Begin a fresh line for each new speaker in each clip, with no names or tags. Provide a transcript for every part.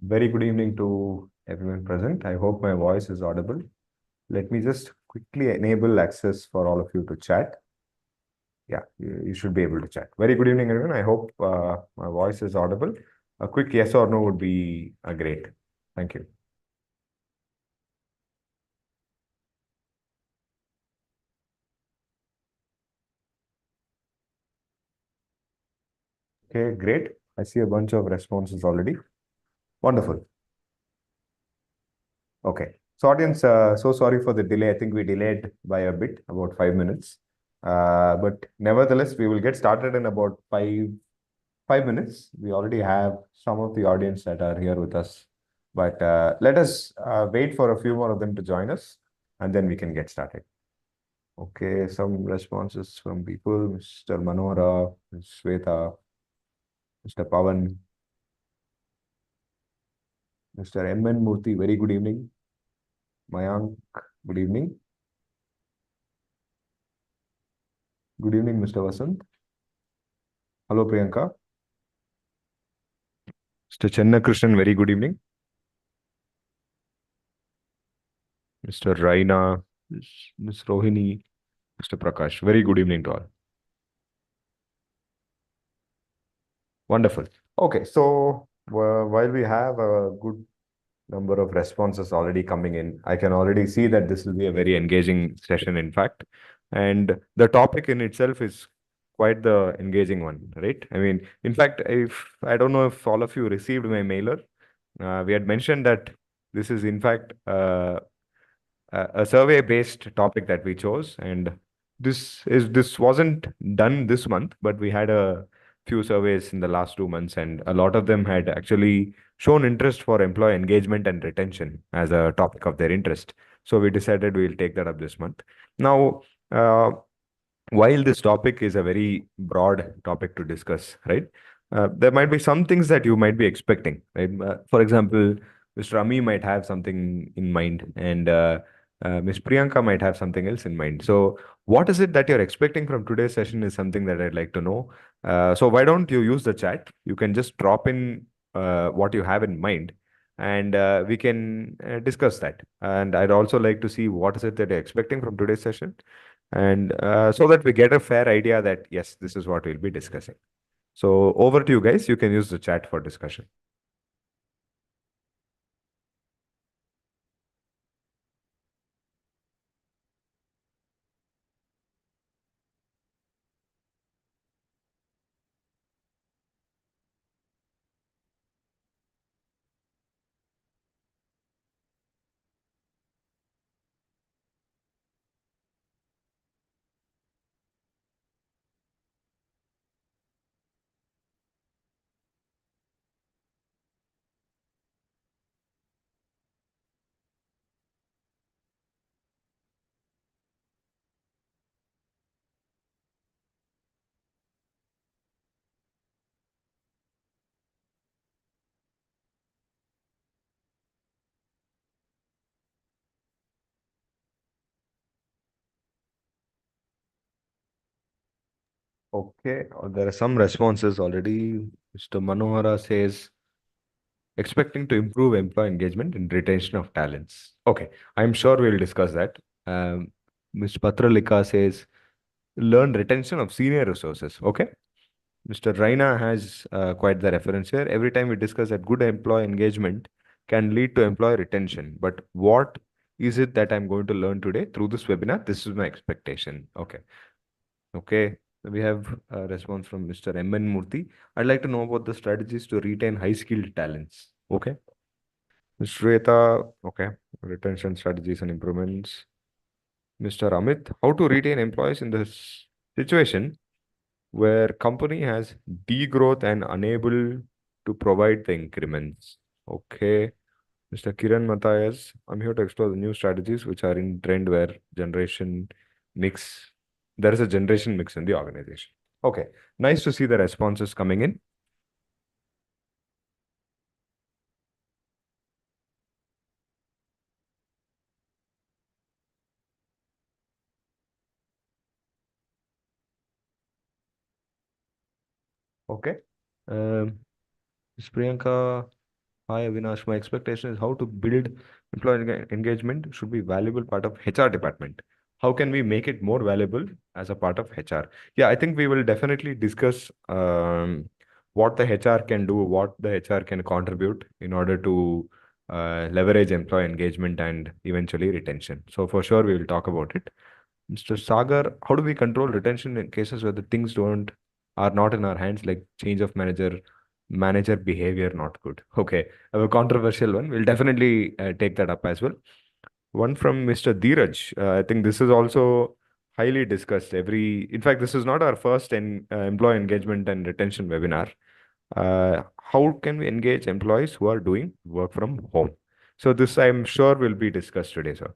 Very good evening to everyone present. I hope my voice is audible. Let me just quickly enable access for all of you to chat. Yeah, you should be able to chat. Very good evening, everyone. I hope my voice is audible. A quick yes or no would be great. Thank you. Okay, great. I see a bunch of responses already. Wonderful. Okay. So, audience, so sorry for the delay. I think we delayed by a bit, about 5 minutes. But nevertheless, we will get started in about 5 minutes. We already have some of the audience that are here with us, but let us wait for a few more of them to join us, and then we can get started. Okay, some responses from people: Mr. Manohara, Ms. Sweta, Mr. Pavan, Mr. M. N. Murthy. Very good evening. Mayank, good evening. Good evening, Mr. Vasant. Hello, Priyanka. Mr. Chenna Krishnan, very good evening. Mr. Raina, Ms. Rohini, Mr. Prakash, very good evening to all. Wonderful. Okay, so while we have a good number of responses already coming in, I can already see that this will be a very engaging session, in fact. And the topic in itself is quite the engaging one, right? I mean, in fact, if I don't know if all of you received my mailer, we had mentioned that this is, in fact, a survey based topic that we chose, and this wasn't done this month, but we had a few surveys in the last 2 months, and a lot of them had actually shown interest for employee engagement and retention as a topic of their interest. So we decided we'll take that up this month. Now, while this topic is a very broad topic to discuss, right? There might be some things that you might be expecting, right? For example, Mr. Ami might have something in mind, and Ms. Priyanka might have something else in mind. So, what is it that you're expecting from today's session is something that I'd like to know. So, why don't you use the chat? You can just drop in what you have in mind, and we can discuss that. And I'd also like to see what is it that you're expecting from today's session, and so that we get a fair idea that yes, this is what we'll be discussing. So over to you guys. You can use the chat for discussion. Okay, there are some responses already. Mr. Manohara says expecting to improve employee engagement and retention of talents. Okay, I'm sure we'll discuss that. Mr. Patralika says learn retention of senior resources. Okay. Mr. Raina has quite the reference here. Every time we discuss that good employee engagement can lead to employee retention. But what is it that I'm going to learn today through this webinar? This is my expectation. Okay. Okay. We have a response from Mr. M. N. Murthy. I'd like to know about the strategies to retain high skilled talents. Okay. Mr. Shweta. Okay. Retention strategies and improvements. Mr. Amit. How to retain employees in this situation where company has degrowth and unable to provide the increments. Okay. Mr. Kiran Matthias, I'm here to explore the new strategies which are in trend where generation mix, there is a generation mix in the organization. Okay. Nice to see the responses coming in. Okay. Ms. Priyanka, Hi, Avinash. My expectation is how to build employee engagement should be valuable part of HR department. How can we make it more valuable as a part of HR? Yeah, I think we will definitely discuss what the HR can do, what the HR can contribute in order to leverage employee engagement and eventually retention. So for sure, we will talk about it. Mr. Sagar, how do we control retention in cases where the things don't are not in our hands, like change of manager behavior not good? Okay, I have a controversial one. We'll definitely take that up as well. One from Mr. Dheeraj. I think this is also highly discussed. In fact, this is not our first employee engagement and retention webinar. How can we engage employees who are doing work from home? So this, I'm sure, will be discussed today, sir.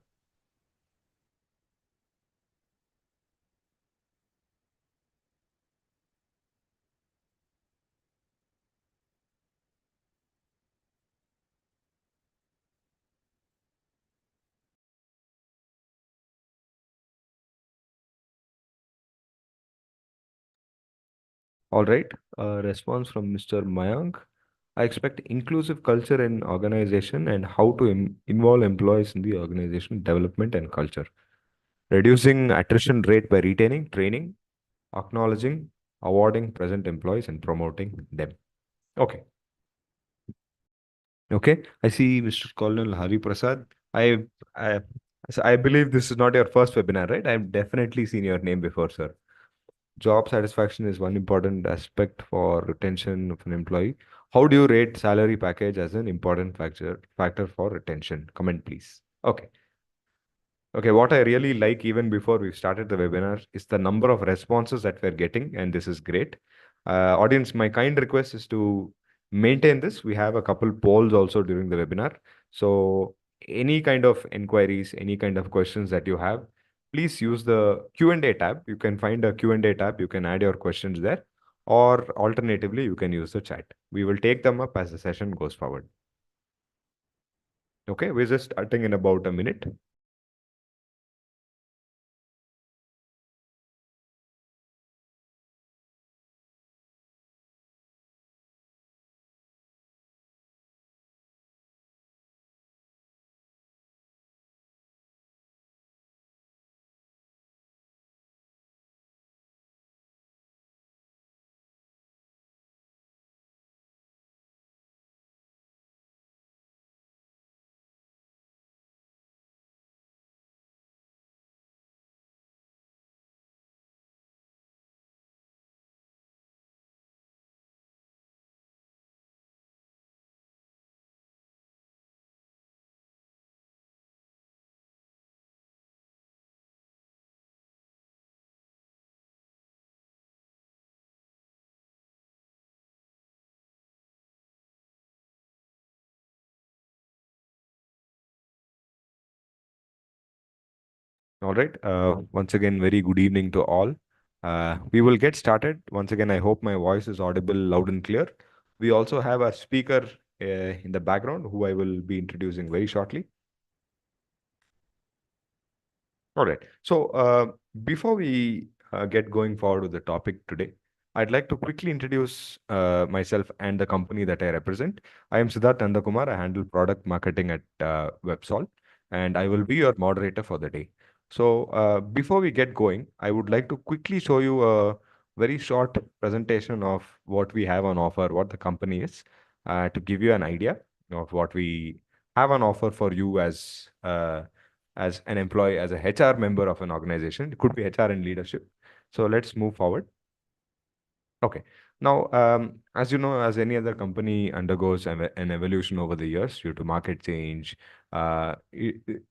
All right. Response from Mr. Mayank. I expect inclusive culture in organization and how to involve employees in the organization development and culture. Reducing attrition rate by retaining, training, acknowledging, awarding present employees and promoting them. Okay. Okay. I see Mr. Colonel Hari Prasad. I, so I believe this is not your first webinar, right? I've definitely seen your name before, sir. Job satisfaction is one important aspect for retention of an employee. How do you rate salary package as an important factor for retention? Comment, please. Okay. Okay, what I really like even before we started the webinar is the number of responses that we're getting, and this is great. Audience, my kind request is to maintain this. We have a couple polls also during the webinar. So any kind of inquiries, any kind of questions that you have, please use the Q&A tab. You can find a Q&A tab. You can add your questions there, or alternatively, you can use the chat. We will take them up as the session goes forward. Okay, we're just starting in about a minute. All right. Once again, very good evening to all. We will get started. Once again, I hope my voice is audible loud and clear. We also have a speaker in the background who I will be introducing very shortly. All right. So, before we get going forward with the topic today, I'd like to quickly introduce myself and the company that I represent. I am Siddharth Nandakumar. I handle product marketing at WebSol, and I will be your moderator for the day. So, before we get going, I would like to quickly show you a very short presentation of what we have on offer, what the company is, to give you an idea of what we have on offer for you as an employee, as a HR member of an organization. It could be HR and leadership. So let's move forward. Okay. Now, as you know, as any other company undergoes an evolution over the years due to market change,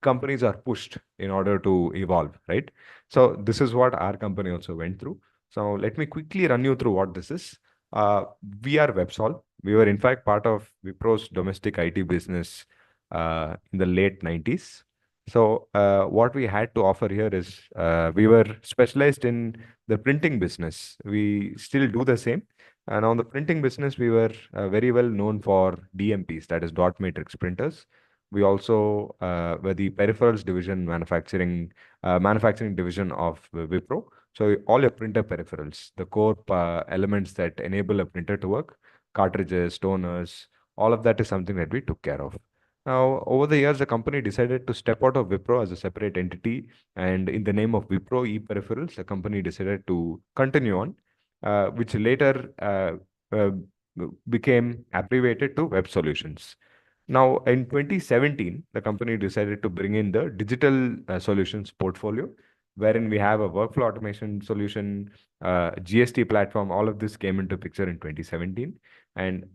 companies are pushed in order to evolve, right? So this is what our company also went through. So let me quickly run you through what this is. Uh, we are WebSol. We were in fact part of Wipro's domestic IT business in the late 90s. So what we had to offer here is we were specialized in the printing business. We still do the same. And on the printing business, we were very well known for DMPs, that is dot matrix printers. We also were the peripherals division manufacturing division of Wipro. So all your printer peripherals, the core elements that enable a printer to work, cartridges, toners, All of that is something that we took care of. Now, over the years, the company decided to step out of Wipro as a separate entity, and in the name of Wipro e-Peripherals, the company decided to continue on, which later uh, became abbreviated to Web Solutions. Now, in 2017, the company decided to bring in the digital solutions portfolio, wherein we have a workflow automation solution, GST platform. All of this came into picture in 2017. And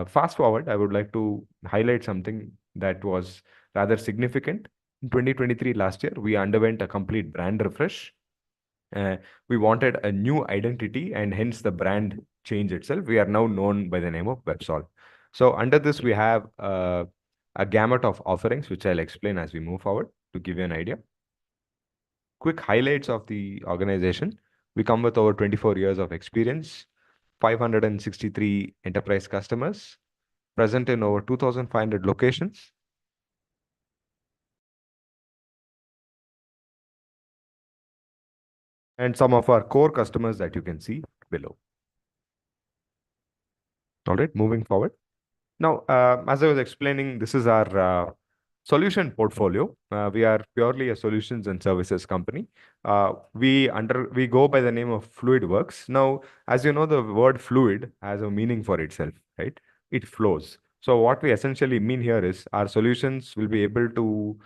fast forward, I would like to highlight something that was rather significant. In 2023, last year, we underwent a complete brand refresh. We wanted a new identity, and hence the brand change itself. We are now known by the name of Websol. So under this, we have a gamut of offerings, which I'll explain as we move forward to give you an idea. Quick highlights of the organization. We come with over 24 years of experience, 563 enterprise customers, present in over 2,500 locations. And some of our core customers that you can see below. All right, moving forward. Now, as I was explaining, this is our solution portfolio. We are purely a solutions and services company. We go by the name of FluidWorks. Now, as you know, the word fluid has a meaning for itself, right? It flows. So what we essentially mean here is our solutions will be able to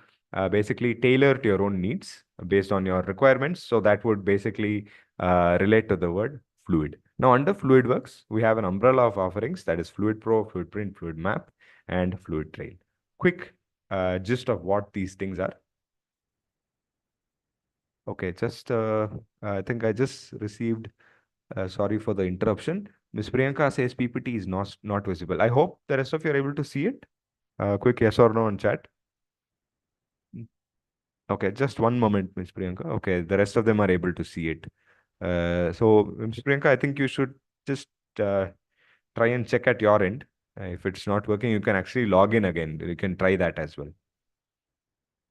basically tailor to your own needs based on your requirements. So that would basically relate to the word fluid. Now, under FluidWorks, we have an umbrella of offerings that is Fluid Pro, Fluid Print, Fluid Map, and Fluid Trail. Quick gist of what these things are. Okay, I think I just received, sorry for the interruption. Ms. Priyanka says PPT is not visible. I hope the rest of you are able to see it. Quick yes or no on chat. Okay, just one moment, Ms. Priyanka. Okay, the rest of them are able to see it. So, Ms. Priyanka, I think you should just uh, try and check at your end. If it's not working, you can actually log in again. You can try that as well.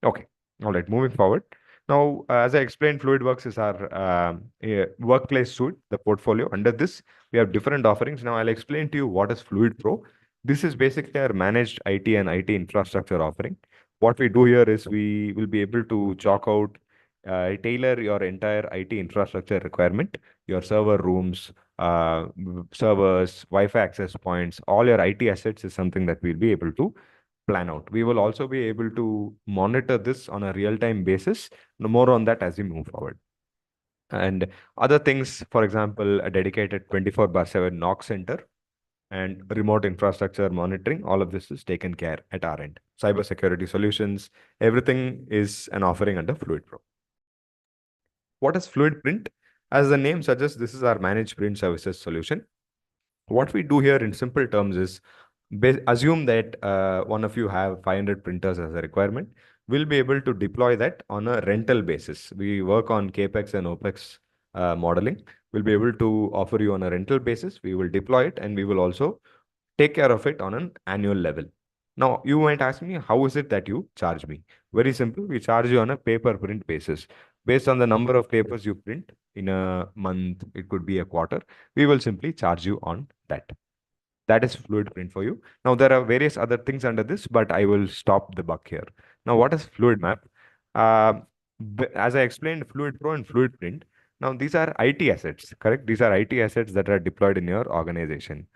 Okay. All right. Moving forward. Now, as I explained, FluidWorks is our workplace suite, the portfolio. Under this, we have different offerings. Now, I'll explain to you what is Fluid Pro. This is basically our managed IT and IT infrastructure offering. What we do here is we will be able to chalk out, tailor your entire IT infrastructure requirement, your server rooms, servers, Wi-Fi access points, all your IT assets is something that we'll be able to plan out. We will also be able to monitor this on a real-time basis. No more on that as we move forward. And other things, for example, a dedicated 24/7 NOC center and remote infrastructure monitoring, all of this is taken care at our end. Cybersecurity solutions, everything is an offering under Fluid Pro. What is Fluid Print? As the name suggests, this is our managed print services solution. What we do here in simple terms is assume that one of you have 500 printers as a requirement. We'll be able to deploy that on a rental basis. We work on CAPEX and OPEX modeling. We'll be able to offer you on a rental basis. We will deploy it and we will also take care of it on an annual level. Now, you might ask me, how is it that you charge me? Very simple. We charge you on a pay-per print basis. Based on the number of papers you print in a month, it could be a quarter, we will simply charge you on that. That is Fluid Print for you. Now, there are various other things under this, but I will stop the buck here. Now, what is Fluid Map? Uh, as I explained, Fluid Pro and Fluid Print. Now, these are IT assets, correct? These are IT assets that are deployed in your organization.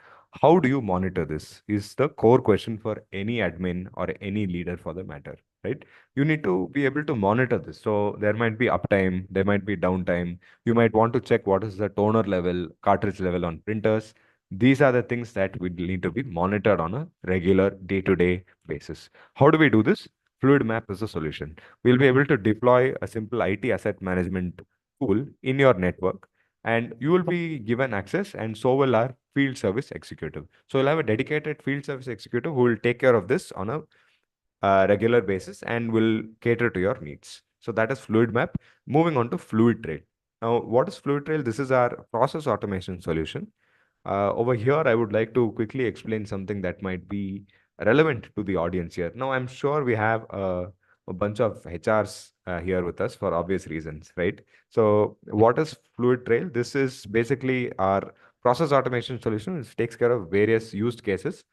How do you monitor this? Is the core question for any admin or any leader for the matter, right? You need to be able to monitor this. So there might be uptime, there might be downtime. You might want to check what is the toner level, cartridge level on printers. These are the things that we need to be monitored on a regular day-to-day basis. How do we do this? Fluid Map is a solution. We'll be able to deploy a simple IT asset management tool in your network, and you will be given access, and so will our field service executive. So you'll have a dedicated field service executive who will take care of this on a regular basis and will cater to your needs. So that is Fluid Map. Moving on to Fluid Trail. Now, what is Fluid Trail? This is our process automation solution. Over here, I would like to quickly explain something that might be relevant to the audience here. Now, I'm sure we have a bunch of HRs here with us for obvious reasons, right? So what is Fluid Trail? This is basically our process automation solution, which takes care of various use cases.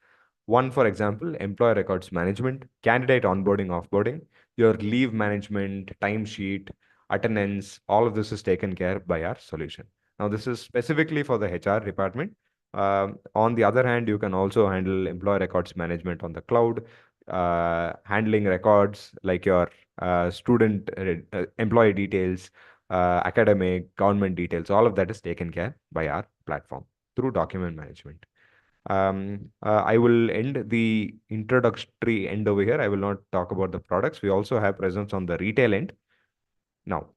One, for example, employee records management, candidate onboarding, offboarding, your leave management, timesheet, attendance, all of this is taken care by our solution. Now, this is specifically for the HR department. On the other hand, you can also handle employee records management on the cloud, handling records like your student employee details, academic, government details. All of that is taken care by our platform through document management. I will end the introductory end over here. I will not talk about the products. We also have presence on the retail end. Now,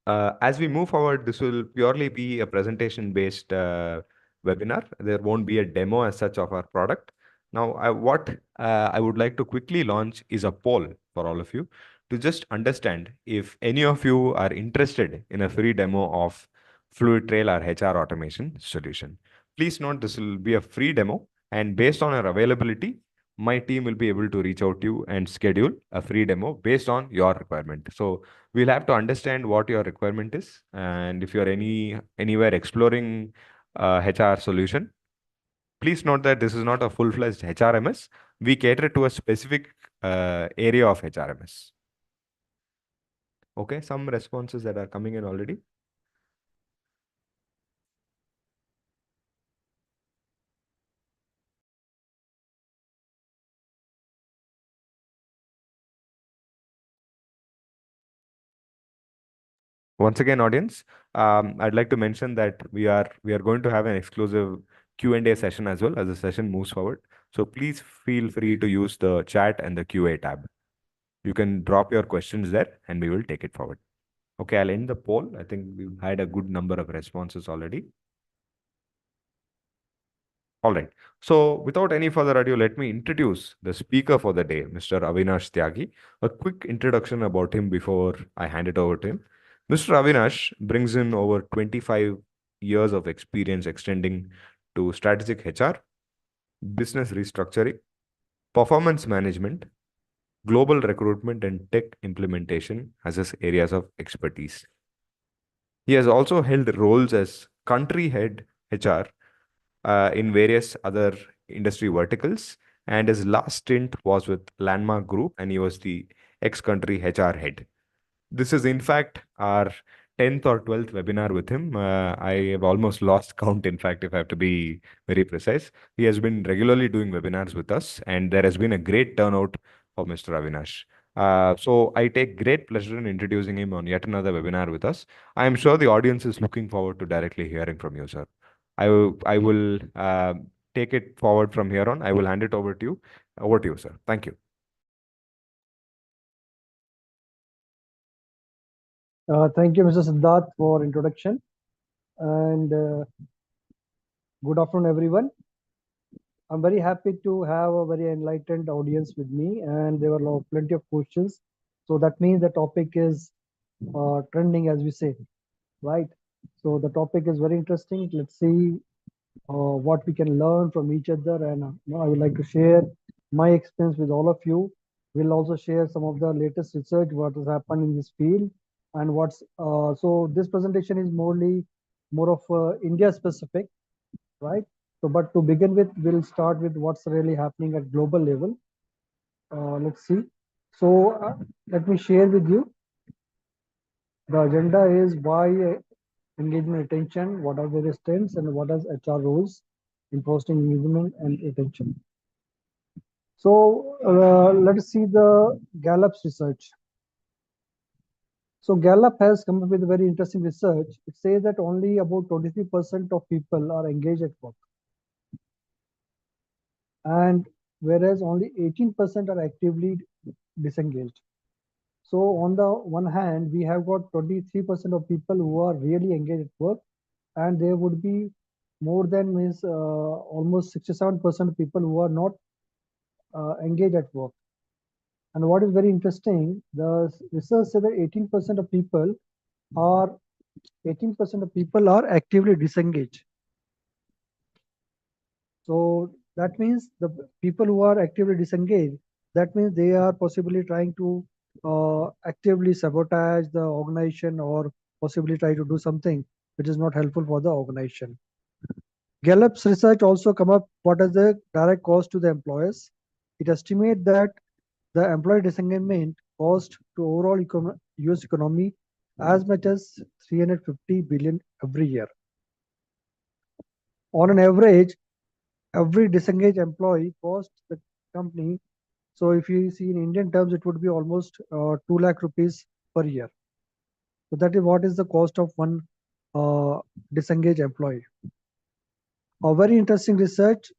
as we move forward, this will purely be a presentation-based webinar. There won't be a demo as such of our product. Now, what I would like to quickly launch is a poll for all of you to just understand if any of you are interested in a free demo of Fluid Trail, our HR automation solution. Please note this will be a free demo, and based on our availability, my team will be able to reach out to you and schedule a free demo based on your requirement. So we'll have to understand what your requirement is, and if you're anywhere exploring HR solution, please note that this is not a full-fledged HRMS. We cater to a specific area of HRMS. Okay, some responses that are coming in already. Once again, audience, I'd like to mention that we are going to have an exclusive Q&A session as well as the session moves forward. So please feel free to use the chat and the QA tab. You can drop your questions there and we will take it forward. Okay, I'll end the poll. I think we've had a good number of responses already. All right. So without any further ado, let me introduce the speaker for the day, Mr. Avinash Tyagi. A quick introduction about him before I hand it over to him. Mr. Avinash brings in over 25 years of experience extending to strategic HR, business restructuring, performance management, global recruitment, and tech implementation as his areas of expertise. He has also held roles as country head HR in various other industry verticals, and his last stint was with Landmark Group, and he was the ex-country HR head. This is, in fact, our 10th or 12th webinar with him. I have almost lost count, in fact, if I have to be very precise. He has been regularly doing webinars with us, and there has been a great turnout for Mr. Avinash. So I take great pleasure in introducing him on yet another webinar with us. I am sure the audience is looking forward to directly hearing from you, sir. I will take it forward from here on. I will hand it over to you. Over to you, sir. Thank you.
Thank you, Mr. Siddharth, for introduction, and good afternoon, everyone. I'm very happy to have a very enlightened audience with me, and there were plenty of questions. So that means the topic is trending, as we say, right? So the topic is very interesting. Let's see what we can learn from each other, and I would like to share my experience with all of you. We'll also share some of the latest research, what has happened in this field, and what's so this presentation is more of India specific, right? So, but to begin with, we'll start with what's really happening at global level. Let's see. So let me share with you. The agenda is why engagement retention, what are various trends, and what are HR roles in fostering engagement and retention. So let us see the Gallup's research. So Gallup has come up with a very interesting research. It says that only about 23% of people are engaged at work, and whereas only 18% are actively disengaged. So on the one hand, we have got 23% of people who are really engaged at work, and there would be more than means almost 67% of people who are not engaged at work. And what is very interesting, the research says that 18% of people are 18% of people are actively disengaged. So that means the people who are actively disengaged, that means they are possibly trying to actively sabotage the organization or possibly try to do something which is not helpful for the organization. Gallup's research also come up what is the direct cost to the employers. It estimates that the employee disengagement cost to overall US economy as much as 350 billion every year. On an average, every disengaged employee costs the company. So if you see in Indian terms, it would be almost 2 lakh rupees per year. So that is what is the cost of one disengaged employee. A very interesting research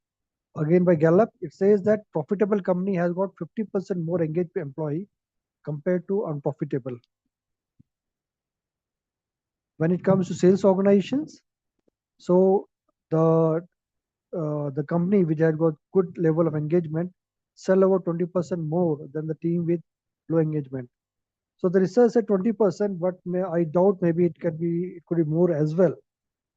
again by Gallup, it says that profitable company has got 50% more engaged employee compared to unprofitable. When it comes to sales organizations, so the company which had got good level of engagement sell over 20% more than the team with low engagement. So the research said 20%, but I doubt maybe it could be more as well,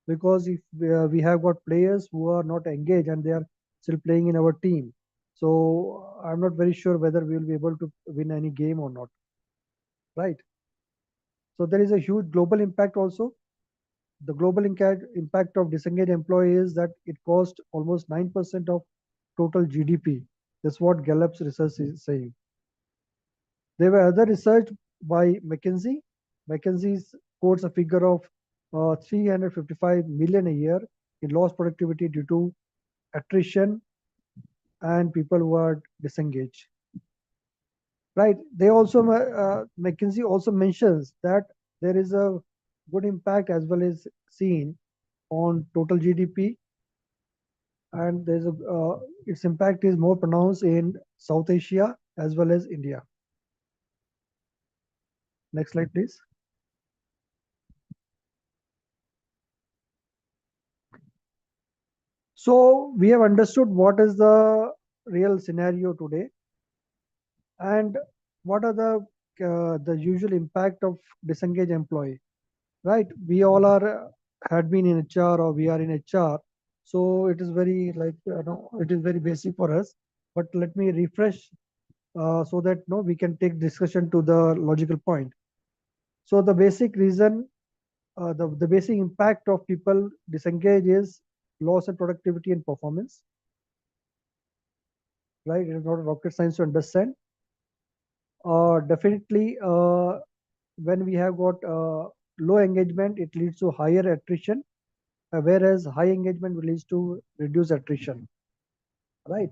because if we have got players who are not engaged and they are still playing in our team, so I'm not very sure whether we will be able to win any game or not, right? So there is a huge global impact also. The global impact of disengaged employees is that it costs almost 9% of total GDP. That's what Gallup's research is saying. There were other research by McKinsey. McKinsey quotes a figure of 355 million a year in lost productivity due to attrition and people who are disengaged. Right? They also McKinsey also mentions that there is a good impact as well as seen on total GDP, and there's its impact is more pronounced in South Asia as well as India. Next slide, please. So we have understood what is the real scenario today and what are the usual impact of disengaged employee, right? We all are had been in HR or we are in HR, so it is very like it is very basic for us. But let me refresh so that we can take discussion to the logical point. So the basic reason, the basic impact of people disengage is loss in productivity and performance, right? It is not rocket science to understand. Definitely, when we have got low engagement, it leads to higher attrition, whereas high engagement leads to reduced attrition, right?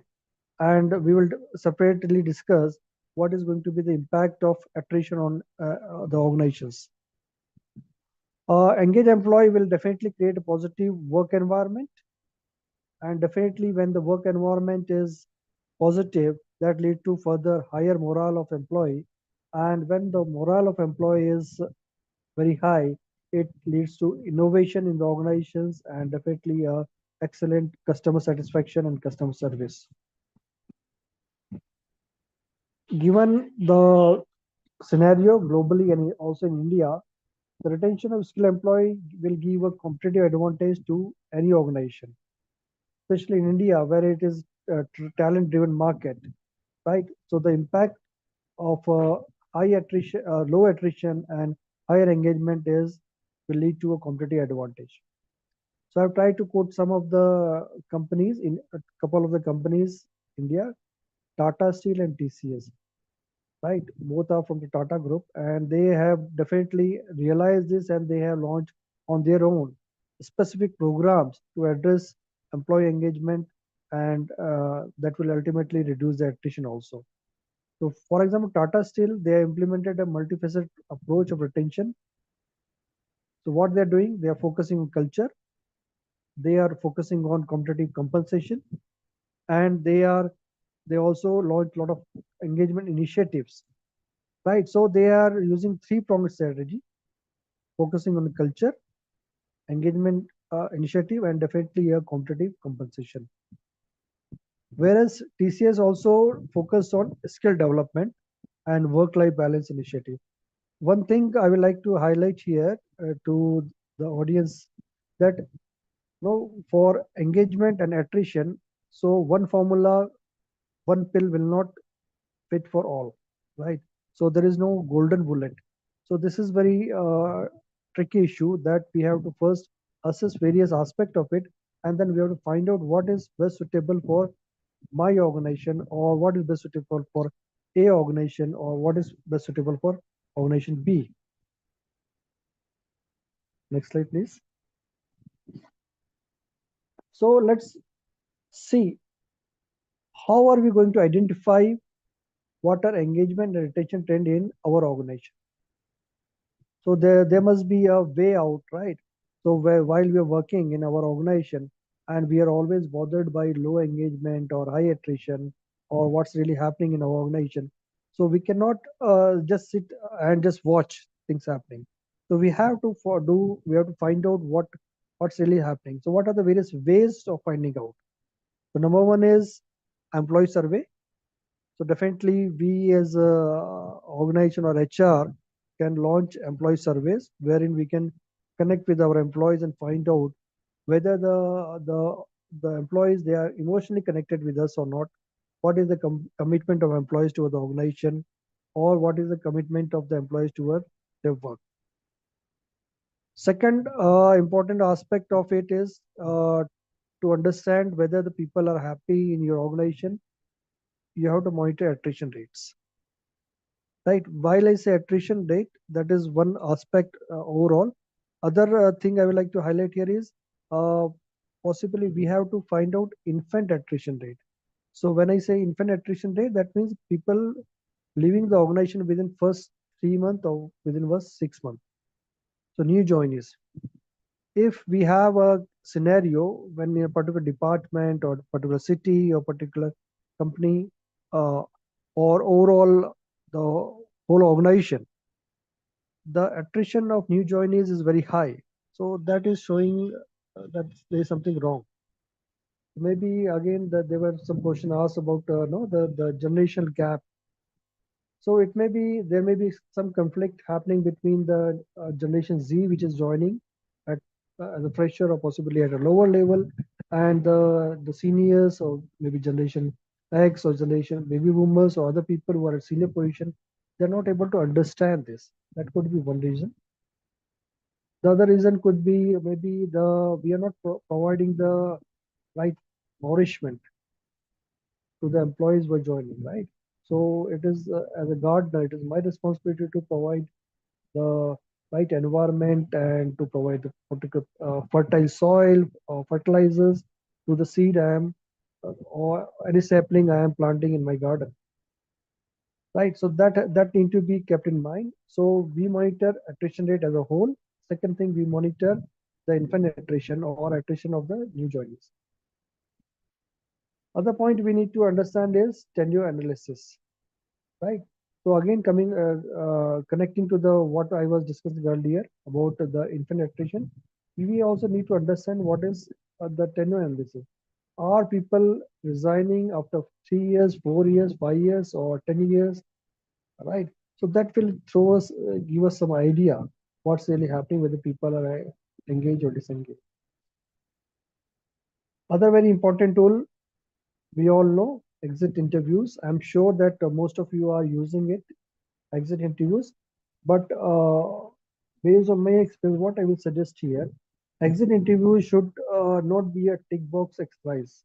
And we will separately discuss what is going to be the impact of attrition on the organizations. Engaged employee will definitely create a positive work environment, and definitely when the work environment is positive, that lead to further higher morale of employee, and when the morale of employee is very high, it leads to innovation in the organizations and definitely excellent customer satisfaction and customer service. Given the scenario globally and also in India, the retention of skilled employee will give a competitive advantage to any organization, especially in India where it is a talent-driven market, right? So the impact of high attrition, low attrition, and higher engagement will lead to a competitive advantage. So I've tried to quote some of the companies in a couple of the companies in India, Tata Steel and TCS, right? Both are from the Tata Group, and they have definitely realized this, and they have launched on their own specific programs to address employee engagement, and that will ultimately reduce the attrition also. So, for example, Tata Steel, they implemented a multifaceted approach of retention. So, what they're doing, they are focusing on culture, they are focusing on competitive compensation, and they also launched a lot of engagement initiatives, right? So they are using three-pronged strategy, focusing on culture, engagement initiative, and definitely a competitive compensation. Whereas TCS also focused on skill development and work-life balance initiative. One thing I would like to highlight here to the audience that for engagement and attrition, so one formula, one pill will not fit for all, right? So there is no golden bullet. So this is very tricky issue that we have to first assess various aspects of it and then we have to find out what is best suitable for my organization, or what is best suitable for A organization, or what is best suitable for organization B. Next slide, please. So let's see, how are we going to identify what are engagement and retention trend in our organization. So there must be a way out, right? So while we are working in our organization and we are always bothered by low engagement or high attrition or what's really happening in our organization, so we cannot just sit and just watch things happening. So we have to find out what's really happening. So what are the various ways of finding out? So number one is employee survey. So definitely we as a organization or HR can launch employee surveys wherein we can connect with our employees and find out whether the employees, they are emotionally connected with us or not. What is the commitment of employees toward the organization, or what is the commitment of the employees toward their work. Second important aspect of it is to understand whether the people are happy in your organization. You have to monitor attrition rates. Right. While I say attrition rate, that is one aspect overall. Other thing I would like to highlight here is uh, possibly we have to find out infant attrition rate. So when I say infant attrition rate, that means people leaving the organization within first 3 months or within first 6 months. So new joinees. If we have a scenario when in a particular department or particular city or particular company uh, or overall the whole organization, the attrition of new joinees is very high. So that is showing that there is something wrong. Maybe again that there were some question asked about no the generational gap. So it may be there may be some conflict happening between the generation Z, which is joining at as a fresher or possibly at a lower level, and the seniors or maybe generation X or generation baby boomers or other people who are at senior position. They're not able to understand this. That could be one reason. The other reason could be maybe we are not providing the right nourishment to the employees who are joining, right? So it is as a gardener, it is my responsibility to provide the right environment and to provide the particular fertile soil or fertilizers to the seed I am or any sapling I am planting in my garden. Right, so that need to be kept in mind. So we monitor attrition rate as a whole. Second thing, we monitor the infant attrition or attrition of the new joinees. Other point we need to understand is tenure analysis, right? So again, connecting to the what I was discussing earlier about the infant attrition, we also need to understand what is the tenure analysis. Are people resigning after 3 years, 4 years, 5 years, or 10 years? Right. So that will give us some idea what's really happening, whether people are engaged or disengaged. Other very important tool, we all know exit interviews. I'm sure that most of you are using it, exit interviews. But based on my experience, what I will suggest here, exit interviews should not be a tick box exercise,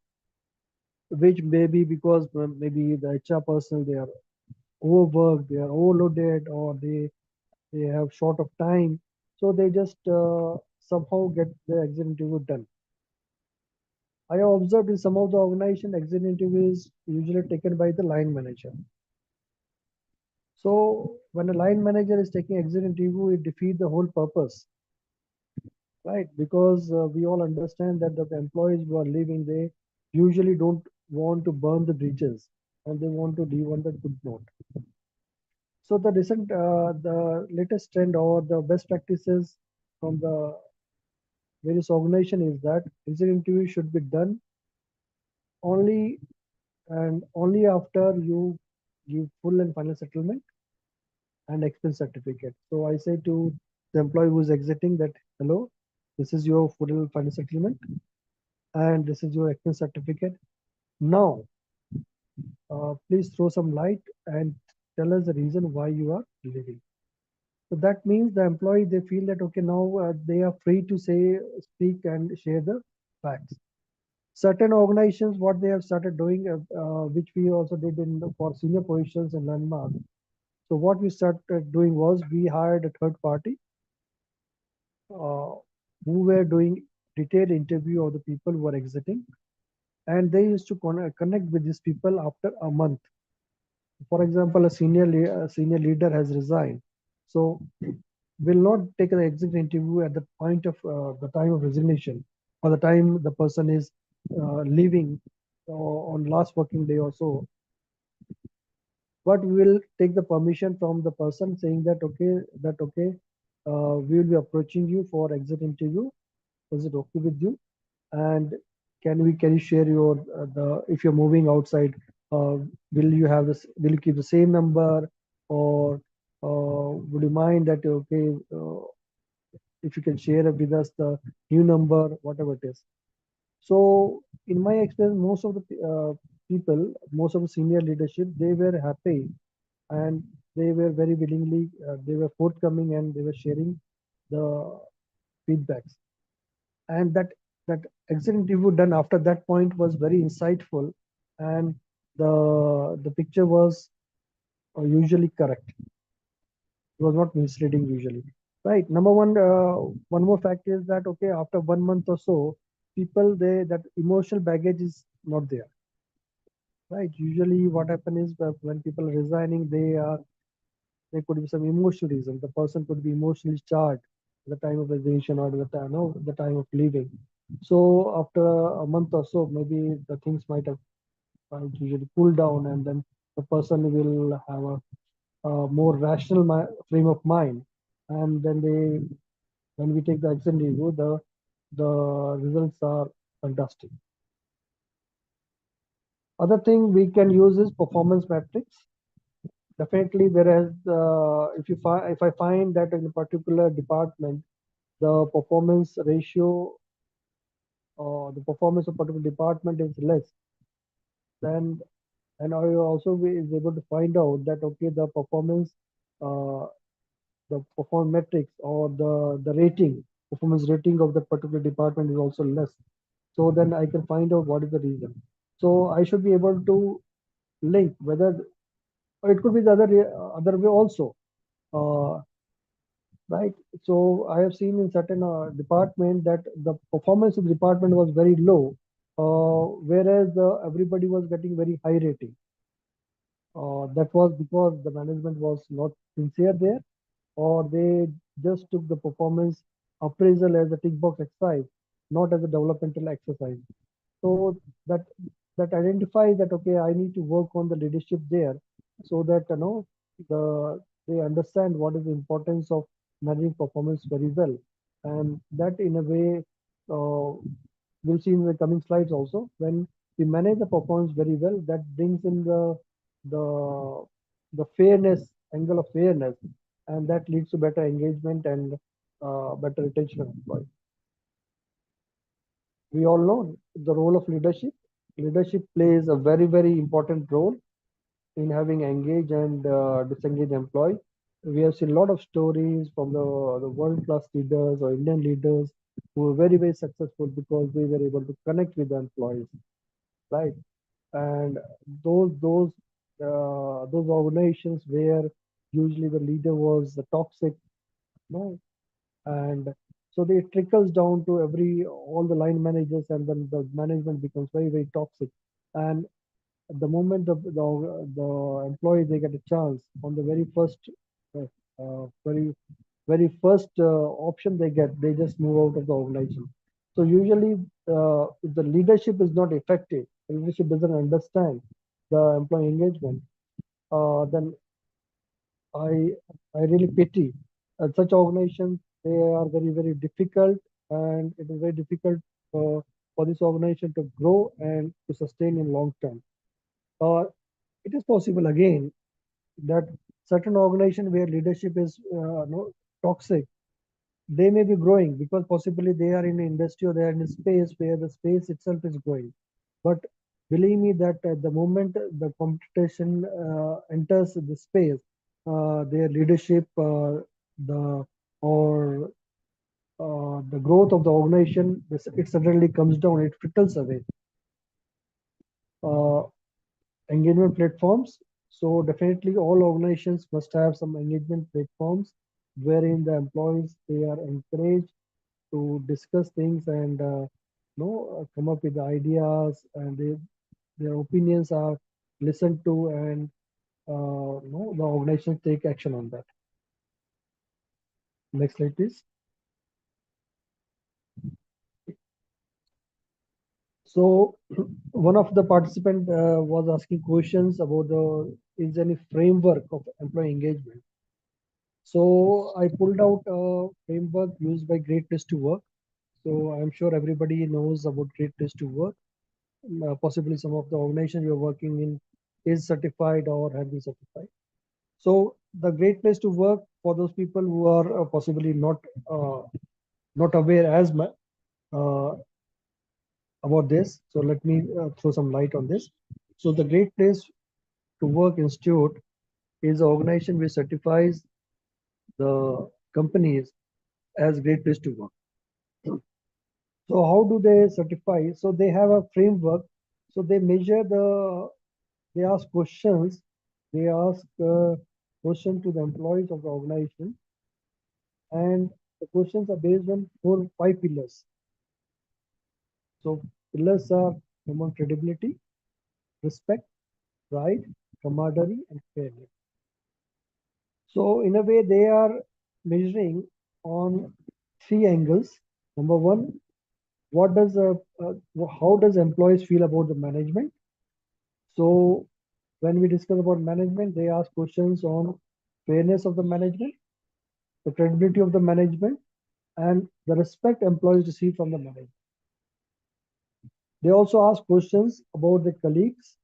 which may be because maybe the HR person, they are overworked, they are overloaded, or they have short of time, so they just somehow get the exit interview done. I have observed in some of the organization, exit interview is usually taken by the line manager. So when a line manager is taking exit interview, it defeats the whole purpose, right? Because we all understand that the employees who are leaving, they usually don't want to burn the bridges and they want to leave on the good note. So the latest trend or the best practices from the various organization is that exit interview should be done only and only after you give full and final settlement and expense certificate. So I say to the employee who is exiting that, hello, this is your full and final settlement and this is your expense certificate. Now, please throw some light and tell us the reason why you are leaving. So that means the employee, they feel that, okay, now they are free to say, speak and share the facts. Certain organizations, what they have started doing, which we also did for senior positions in Landmark. So what we started doing was we hired a third party uh, who were doing detailed interview of the people who were exiting, and they used to connect with these people after a month. For example, a senior leader has resigned, so will not take an exit interview at the point of the time of resignation or the time the person is leaving on last working day or so, but we will take the permission from the person saying that we will be approaching you for exit interview. Is it okay with you? And can you share your the if you're moving outside, uh, will you have this? Will you keep the same number, or would you mind that if you can share with us the new number, whatever it is? So in my experience, most of the people, most of the senior leadership, they were happy, and they were very willingly, they were forthcoming, and they were sharing the feedbacks. And that exit interview done after that point was very insightful, and the picture was usually correct. It was not misleading usually. Right. Number one, one more fact is that okay, after 1 month or so, people they that emotional baggage is not there. Right. Usually, what happens is that when people are resigning, there could be some emotional reason. The person could be emotionally charged at the time of resignation or the time, no, the time of leaving. So after a month or so, maybe the things might usually cool down, and then the person will have a more rational frame of mind, and then when we take the exam review, the results are fantastic. Other thing we can use is performance metrics. Definitely, there is if I find that in a particular department the performance ratio or the performance of particular department is less, then and I also is able to find out that okay uh, the performance metrics or the rating performance rating of that particular department is also less. So then I can find out what is the reason. So I should be able to link whether, or it could be the other way also. Uh, right. So I have seen in certain department that the performance of the department was very low, whereas everybody was getting very high rating. That was because the management was not sincere there, or they just took the performance appraisal as a tick box exercise, not as a developmental exercise. So that that identifies that okay, I need to work on the leadership there, so that they understand what is the importance of managing performance very well, and that in a way we'll see in the coming slides also. When we manage the performance very well, that brings in the the fairness angle of fairness, and that leads to better engagement and better retention of employees. We all know the role of leadership. Leadership plays a very important role in having engaged and disengaged employees. We have seen a lot of stories from the world-class leaders or Indian leaders who were very successful because they were able to connect with the employees, right? And those organizations where usually the leader was toxic, no, and so it trickles down to every all the line managers, and then the management becomes very toxic. And at the moment the employee they get a chance on the very first uh, very first option they get, they just move out of the organization. So usually if the leadership is not effective, the leadership doesn't understand the employee engagement, then I I really pity such organizations. They are very difficult, and it is very difficult for this organization to grow and to sustain in long term. Uh, it is possible again that certain organization where leadership is no, toxic, they may be growing because possibly they are in an industry or they are in a space where the space itself is growing. But believe me that at the moment the competition enters the space, their leadership, the or the growth of the organization, it suddenly comes down, it trickles away. uh, engagement platforms. So definitely all organizations must have some engagement platforms wherein the employees they are encouraged to discuss things and come up with ideas and their opinions are listened to and the organizations take action on that. Next slide, please. So one of the participant was asking questions about the is any framework of employee engagement. So I pulled out a framework used by Great Place to Work. So I'm sure everybody knows about Great Place to Work. Possibly some of the organization you're working in is certified or have been certified. So the Great Place to Work for those people who are possibly not aware as much about this. So let me throw some light on this. So the Great Place to Work Institute is an organization which certifies the companies as Great Place to Work. So how do they certify? So they have a framework. So they measure they ask questions. They ask questions to the employees of the organization, and the questions are based on five pillars. So pillars are human credibility, respect, pride, camaraderie, and fairness. So in a way, they are measuring on three angles. Number one, what does how does employees feel about the management? So when we discuss about management, they ask questions on fairness of the management, the credibility of the management, and the respect employees receive from the management. They also ask questions about the colleagues,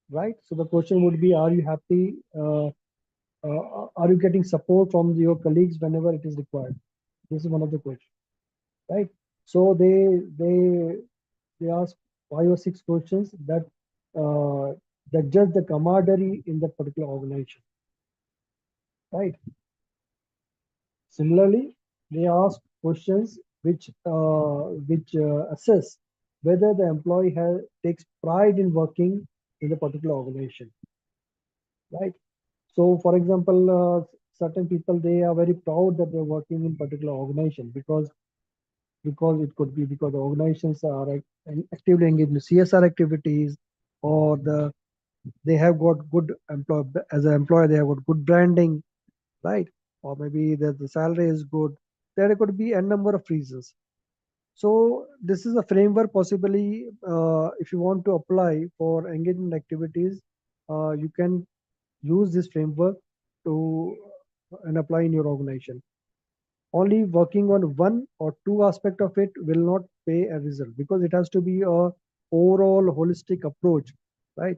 right? So the question would be, are you happy? Are you getting support from your colleagues whenever it is required? This is one of the questions, right? So they ask five or six questions uh, that judge the camaraderie in that particular organization, right? Similarly, they ask questions which assess whether the employee takes pride in working in a particular organization, right? So, for example, certain people they are very proud that they're working in particular organization because it could be because the organizations are actively engaged in CSR activities, or they have got good employ as an employer they have got good branding, right? Or maybe the salary is good. There could be a number of reasons. So this is a framework possibly if you want to apply for engagement activities, you can use this framework to and apply in your organization. Only working on one or two aspect of it will not pay a result because it has to be a overall holistic approach, right?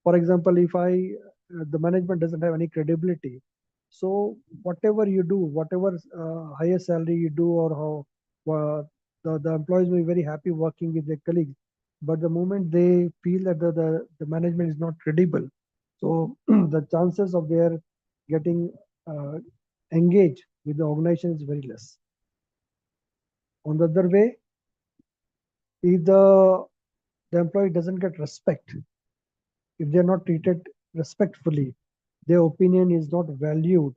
For example, if I the management doesn't have any credibility, so whatever you do, whatever higher salary you do, or how the employees will be very happy working with their colleagues, but the moment they feel that the management is not credible, so the chances of their getting uh, engaged with the organization is very less. On the other way, if the employee doesn't get respect, if they're not treated respectfully, their opinion is not valued.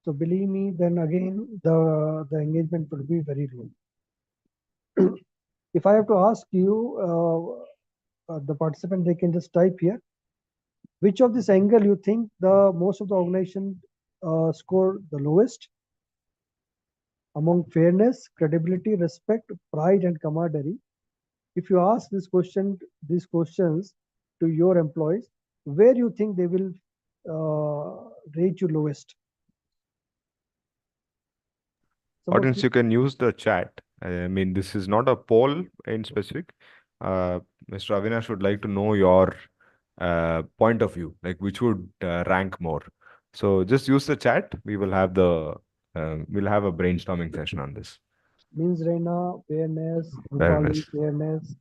So believe me, then again the engagement will be very low. If I have to ask you, the participant, they can just type here. Which of this angle you think the most of the organization score the lowest among fairness, credibility, respect, pride, and camaraderie? If you ask these questions to your employees, where you think they will rate you lowest? Some of
Audience,
you
you can use the chat. I mean, this is not a poll in specific. Mr. Avinash would like to know your point of view, like which would rank more. So just use the chat. We'll have a brainstorming session on this.
means Reina, fairness, Rupali,
Fairness,
fairness,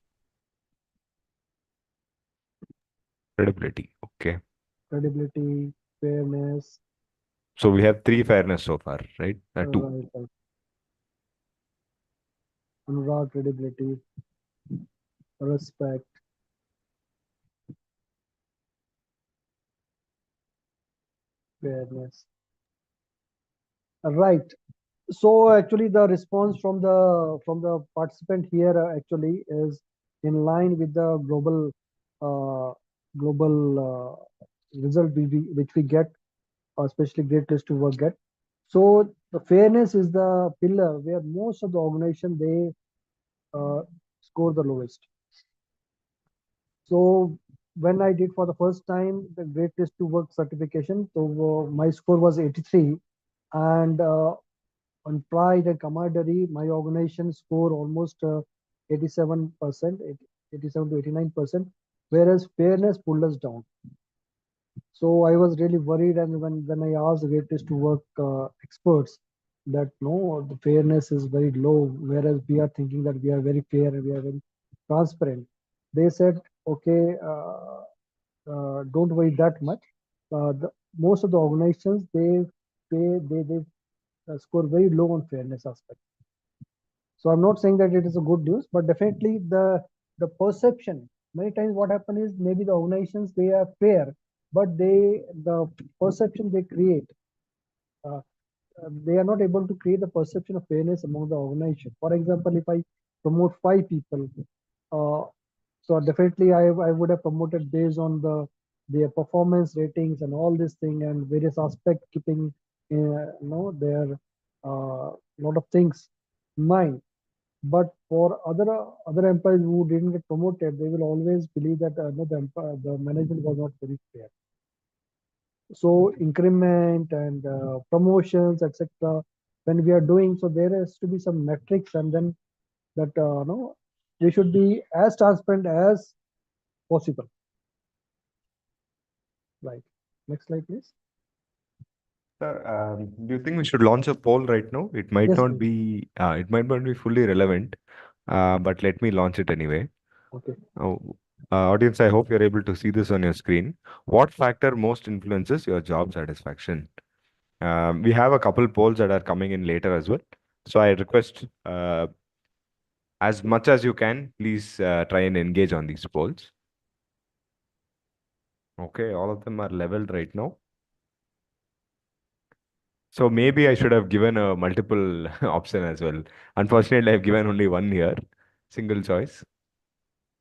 credibility. Okay.
credibility, fairness,
So we have three fairness so far, right? Two.
right, right. Anurag, credibility, respect. fairness. Right. So actually, the response from the participant here actually is in line with the uh, global result which we get, especially Great Place to Work get. So the fairness is the pillar where most of the organization they score the lowest. So when I did for the first time the Great Place to Work certification, so my score was 83, and on pride and camaraderie, my organization score almost 87%, 87 to 89%, whereas fairness pulled us down. So I was really worried, and when I asked the Great Place to Work experts that no, the fairness is very low, whereas we are thinking that we are very fair and we are very transparent. They said, okay, don't worry that much. Most of the organizations they score very low on fairness aspect. So I'm not saying that it is a good news, but definitely the perception. Many times what happens is maybe the organizations they are fair, but the perception they create, uh, they are not able to create the perception of fairness among the organization. For example, if I promote five people, uh, so definitely I would have promoted based on their performance ratings and all this thing and various aspects keeping their lot of things in mind. But for other employees who didn't get promoted, they will always believe that no, the management was not very fair. So increment and promotions, etc. When we are doing, so there has to be some metrics, and then that no, we should be as transparent as possible. Right. Next slide, please.
Sir, do you think we should launch a poll right now?
Yes, please.
It might not be fully relevant, but let me launch it anyway.
Okay.
Oh, audience, I hope you're able to see this on your screen. What factor most influences your job satisfaction? We have a couple polls that are coming in later as well. So I request, as much as you can, please try and engage on these polls. Okay, all of them are leveled right now. So maybe I should have given a multiple option as well. Unfortunately, I've given only one here, single choice.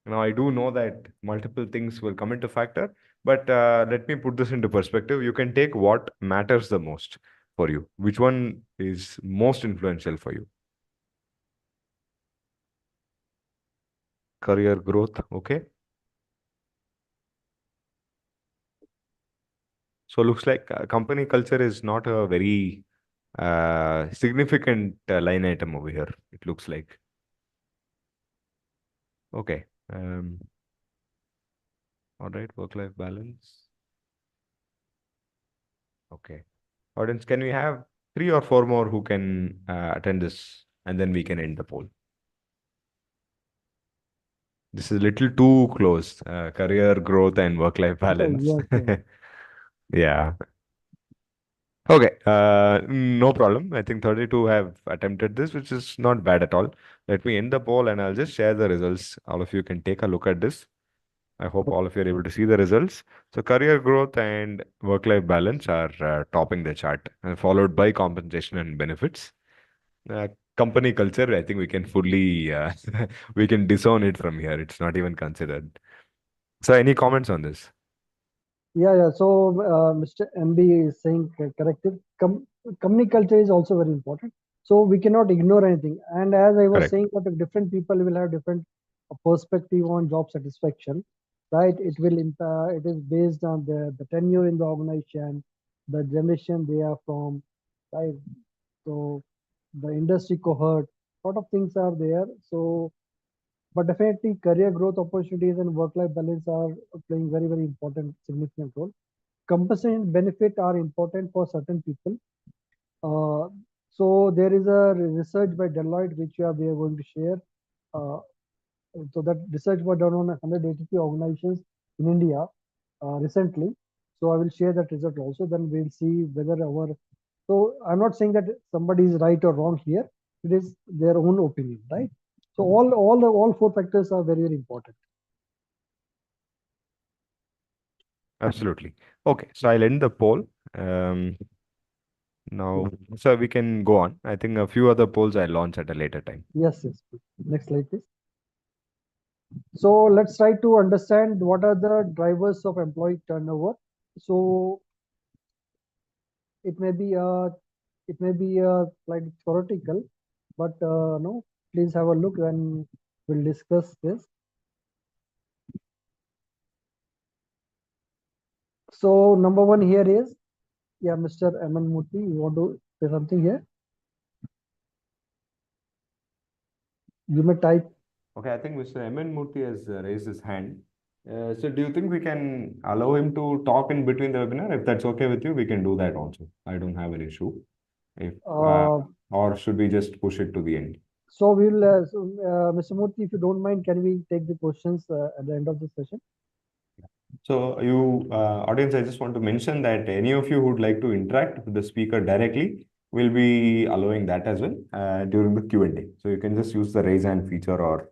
Now, I do know that multiple things will come into factor, but let me put this into perspective. You can take what matters the most for you. Which one is most influential for you? Career growth, okay? So looks like company culture is not a very significant line item over here. It looks like. Okay. All right. Work-life balance. Okay. Audience, can we have three or four more who can attend this, and then we can end the poll? This is a little too close. Career growth and work-life balance.
Yes, yes.
Yeah. Okay. No problem. I think 32 have attempted this, which is not bad at all. Let me end the poll and I'll just share the results. All of you can take a look at this. I hope all of you are able to see the results. So career growth and work-life balance are topping the chart, followed by compensation and benefits. Uh, Company culture, I think we can fully we can disown it from here. It's not even considered. So any comments on this?
Yeah. So Mr. MB is saying corrective. Company culture is also very important. So we cannot ignore anything. And as I was
Correct.
saying, that different people will have different perspective on job satisfaction, right? It is based on the tenure in the organization, the generation they are from, right? So the industry cohort, lot of things are there. So but definitely career growth opportunities and work-life balance are playing very important, significant role. Compensation benefit are important for certain people. Uh, so there is a research by Deloitte which we are going to share. Uh, so that research was done on 183 organizations in India recently. So I will share that result also. Then we'll see whether our. So I'm not saying that somebody is right or wrong here. It is their own opinion, right? So all four factors are very important.
Absolutely. Okay, so I'll end the poll Um, Now, so we can go on. I think a few other polls I launch at a later time.
Yes, yes. Next slide, please. So let's try to understand what are the drivers of employee turnover. So it may be like theoretical, but no, please have a look and we'll discuss this. So number one here is, yeah, Mr. Aman Murthy, you want to say something here? You may type.
Okay, I think Mr. M. N. Murthy has raised his hand. So do you think we can allow him to talk in between the webinar? If that's okay with you, we can do that also. I don't have an issue. If
Uh,
or should we just push it to the end?
so Mr. Murthy, if you don't mind, can we take the questions at the end of the session?
So you, audience, I just want to mention that any of you who would like to interact with the speaker directly, will be allowing that as well during the Q&A. So you can just use the raise hand feature or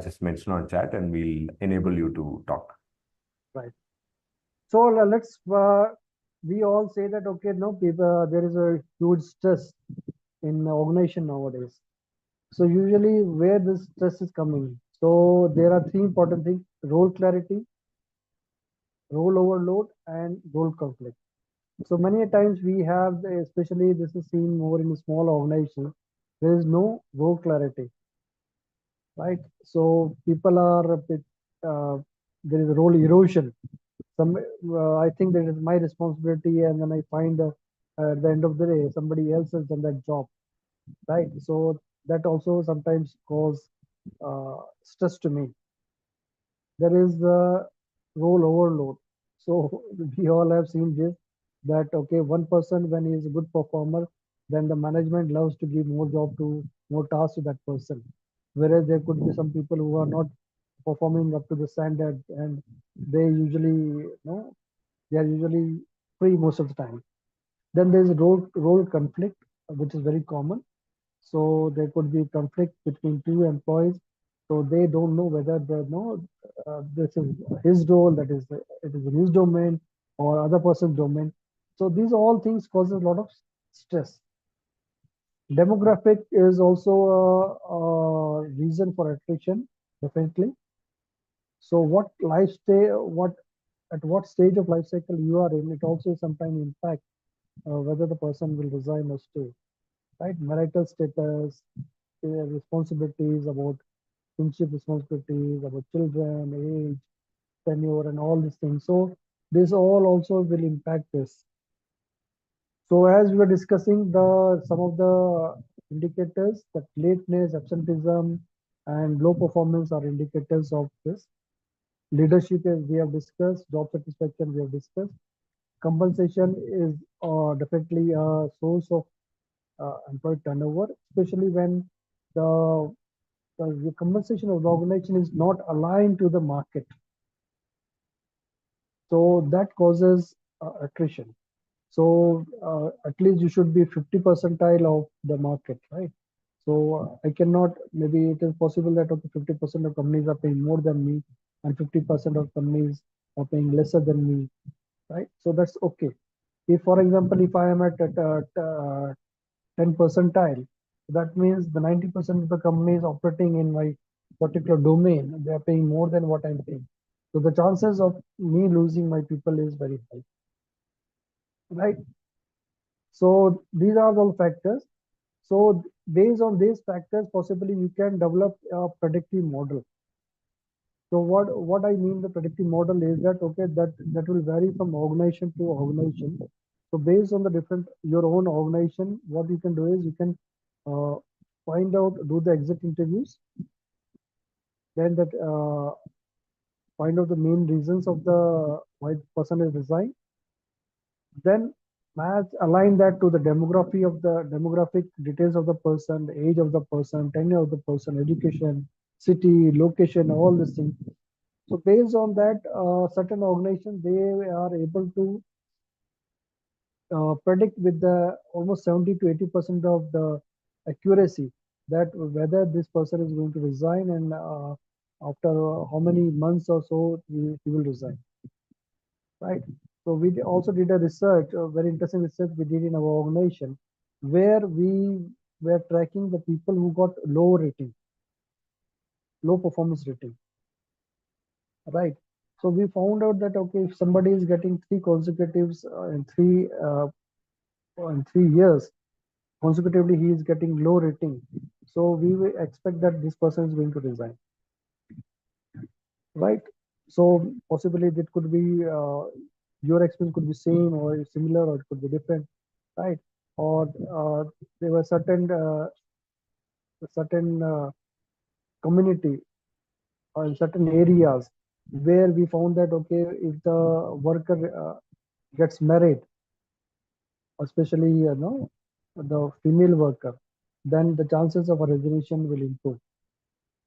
just mention on chat and we'll enable you to talk.
Right. So we all say that, okay, no, people, there is a huge stress in the organization nowadays. So usually where this stress is coming. So there are three important things: role clarity, role overload, and role conflict. So many a times we have, especially this is seen more in small organizations, there is no role clarity, right? So people are a bit, there is role erosion. I think that is my responsibility, and then I find at the end of the day somebody else has done that job, right? So that also sometimes cause stress to me. There is the role overload. So we all have seen this, that okay, one person when he is a good performer, then the management loves to give more job to more tasks to that person. Whereas there could be some people who are not performing up to the standard, and they usually, they are usually free most of the time. Then there is role conflict, which is very common. So there could be conflict between two employees. So they don't know whether the no this is his role, that is it is in his domain or other person's domain. So these all things causes a lot of stress. Demographic is also a reason for attrition, definitely. So what at what stage of life cycle you are in, it also sometimes impact whether the person will resign or stay. Right, marital status, responsibilities about kinship responsibilities, about children, age, tenure, and all these things. So this all also will impact this. So as we were discussing, the some of the indicators, that lateness, absenteeism, and low performance are indicators of this. Leadership, as we have discussed, job satisfaction we have discussed. Compensation is definitely a source of employee turnover, especially when the the compensation of the organization is not aligned to the market. So that causes attrition. So at least you should be 50 percentile of the market, right? So I cannot, maybe it is possible that okay, 50% of companies are paying more than me and 50% of companies are paying lesser than me, right? So that's okay. If, for example, if I am at 10 percentile, that means the 90% of the companies operating in my particular domain, they are paying more than what I'm paying. So the chances of me losing my people is very high, right? So these are all factors. So based on these factors, possibly you can develop a predictive model. So what I mean the predictive model is that okay, that will vary from organization to organization. So based on the different your own organization, what you can do is you can uh, find out, do the exit interviews, then that find out the main reasons of the why the person is resigned, then match align that to the demography of the demographic details of the person, the age of the person, tenure of the person, education, city, location, all these things. So based on that, certain organizations, they are able to predict with the almost 70 to 80% of the accuracy that whether this person is going to resign, and after how many months or so he will resign, right? So we also did a research, a very interesting research we did in our organization, where we were tracking the people who got low rating, low performance rating, right? So we found out that okay, if somebody is getting three consecutives in 3 years consecutively, he is getting low rating. So we will expect that this person is going to resign, right? So possibly it could be your experience could be same or similar, or it could be different, right? Or there were certain community or in certain areas where we found that okay, if the worker gets married, especially the female worker, then the chances of a resignation will improve,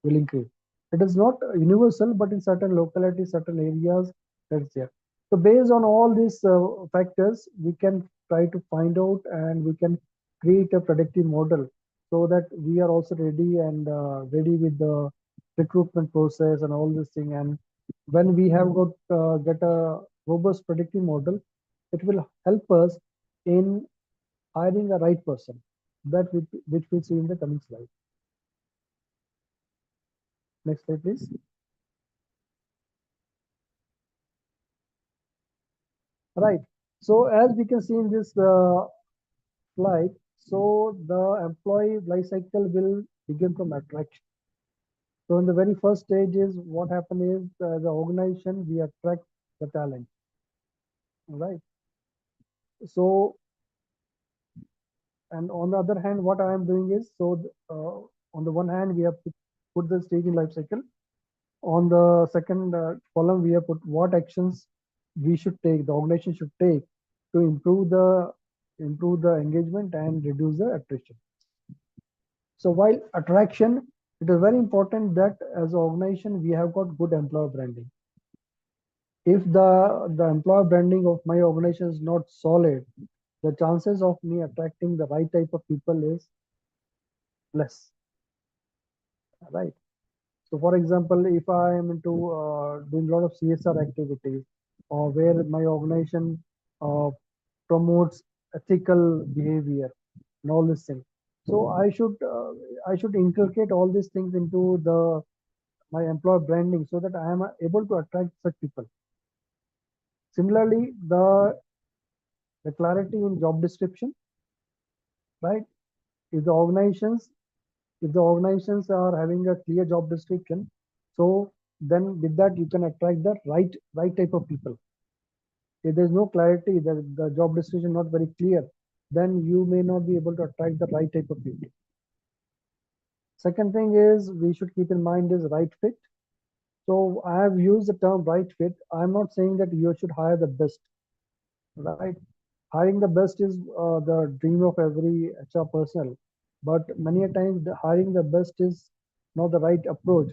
will increase. It is not universal, but in certain localities, certain areas, that's there. So based on all these factors, we can try to find out and we can create a predictive model so that we are also ready and ready with the recruitment process and all this thing. And when we have got get a robust predictive model, it will help us in hiring the right person. That which we'll see in the coming slide. Next slide, please. Right. So as we can see in this slide, so the employee life cycle will begin from attraction. So in the very first stage is what happen is the organization, we attract the talent, right? So, and on the other hand, what I am doing is, so on the one hand, we have put the stage in life cycle. On the second column, we have put what actions we should take, the organization should take to improve the engagement and reduce the attrition. So while attraction, it is very important that as an organization, we have got good employer branding. If the employer branding of my organization is not solid, the chances of me attracting the right type of people is less, right? So for example, if I am into doing a lot of CSR activities or where my organization uh, promotes ethical behavior and all this thing. So I should inculcate all these things into the my employer branding so that I am able to attract such people. Similarly, the clarity in job description, right? If the organizations if the organizations are having a clear job description, so then with that you can attract the right type of people. If there's no clarity, the job description not very clear, then you may not be able to attract the right type of people. Second thing is we should keep in mind is right fit. So I have used the term right fit. I'm not saying that you should hire the best, right? Hiring the best is the dream of every HR personnel, but many a times hiring the best is not the right approach.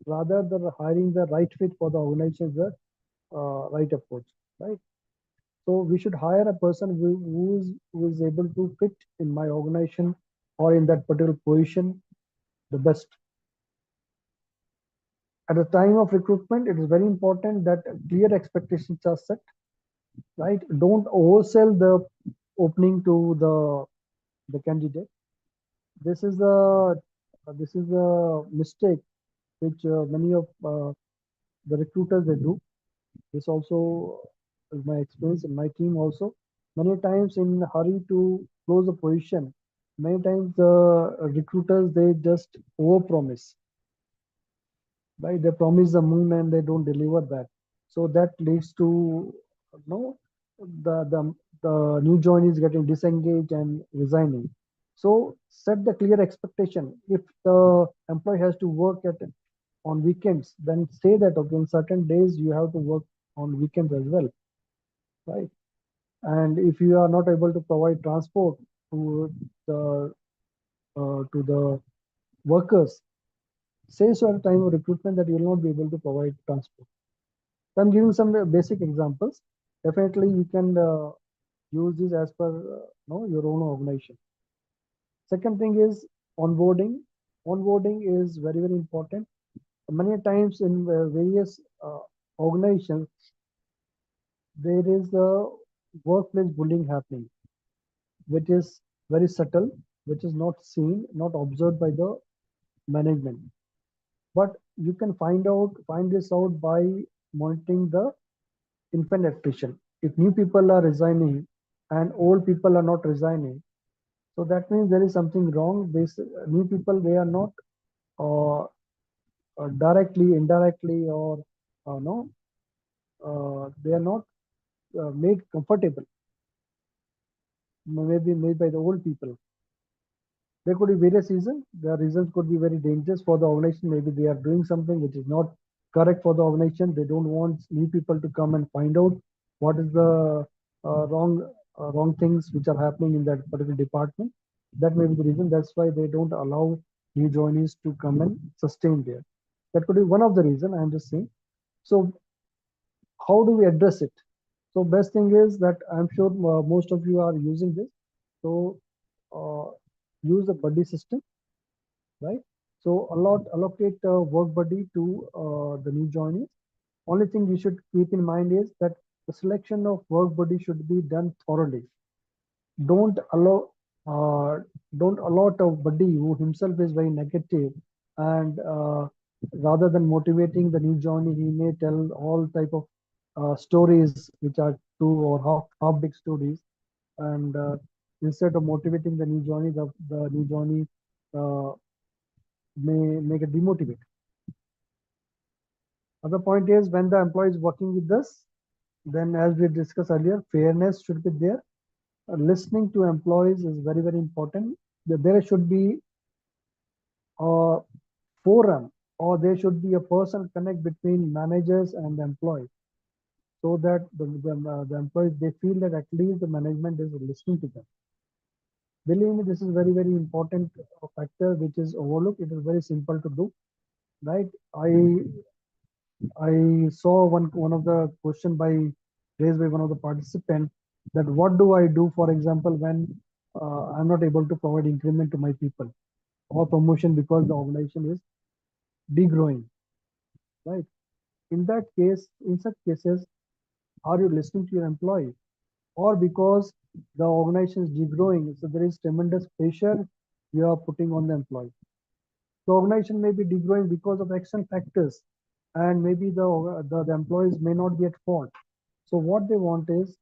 Rather, the hiring the right fit for the organization is the right approach, right? So we should hire a person who is able to fit in my organization or in that particular position the best. At the time of recruitment, it is very important that clear expectations are set, right? Don't oversell the opening to the candidate. This is a mistake which many of the recruiters they do. This also is my experience in my team also. Many times in a hurry to close a position, many times the recruiters they just overpromise, right? They promise the moon and they don't deliver that. So that leads to the the the new joinees getting disengaged and resigning. So set the clear expectation. If the employee has to work on weekends, then say that okay, on certain days you have to work on weekends as well, right? And if you are not able to provide transport to the workers, say so at the time of recruitment that you will not be able to provide transport. So I'm giving some basic examples. Definitely, you can use this as per your own organization. Second thing is onboarding. Onboarding is very important. Many times in various organizations, there is a workplace bullying happening, which is very subtle, which is not seen, not observed by the management. But you can find this out by monitoring the infant attrition. If new people are resigning and old people are not resigning, so that means there is something wrong. This new people, they are not uh, directly, indirectly, or no, they are not made comfortable. Maybe made by the old people. There could be various reasons. The reasons could be very dangerous for the organization. Maybe they are doing something which is not correct for the organization. They don't want new people to come and find out what is the wrong things which are happening in that particular department. That may be the reason. That's why they don't allow new joinees to come and sustain there. That could be one of the reason. I'm just saying. So how do we address it? So best thing is that I'm sure most of you are using this. So uh, use a buddy system, right? So allocate a work buddy to the new joinees. Only thing you should keep in mind is that the selection of work buddy should be done thoroughly. Don't allow uh, don't allot a buddy who himself is very negative and rather than motivating the new joinee, he may tell all type of stories which are true or half big stories. And instead of motivating the new joinee, the new joinee uh, may make it demotivate. Other point is when the employee is working with us, then as we discussed earlier, fairness should be there. Listening to employees is very, very important. There should be a forum or there should be a personal connect between managers and the employees so that the employees, they feel that at least the management is listening to them. Believe me, this is very, very important factor which is overlooked. It is very simple to do, right? I saw one of the question by raised by one of the participants that what do I do, for example, when I'm not able to provide increment to my people or promotion because the organization is degrowing, right? In that case, in such cases, are you listening to your employee or because the organization is degrowing, so there is tremendous pressure you are putting on the employee. The organization may be degrowing because of external factors, and maybe the employees may not be at fault. So what they want is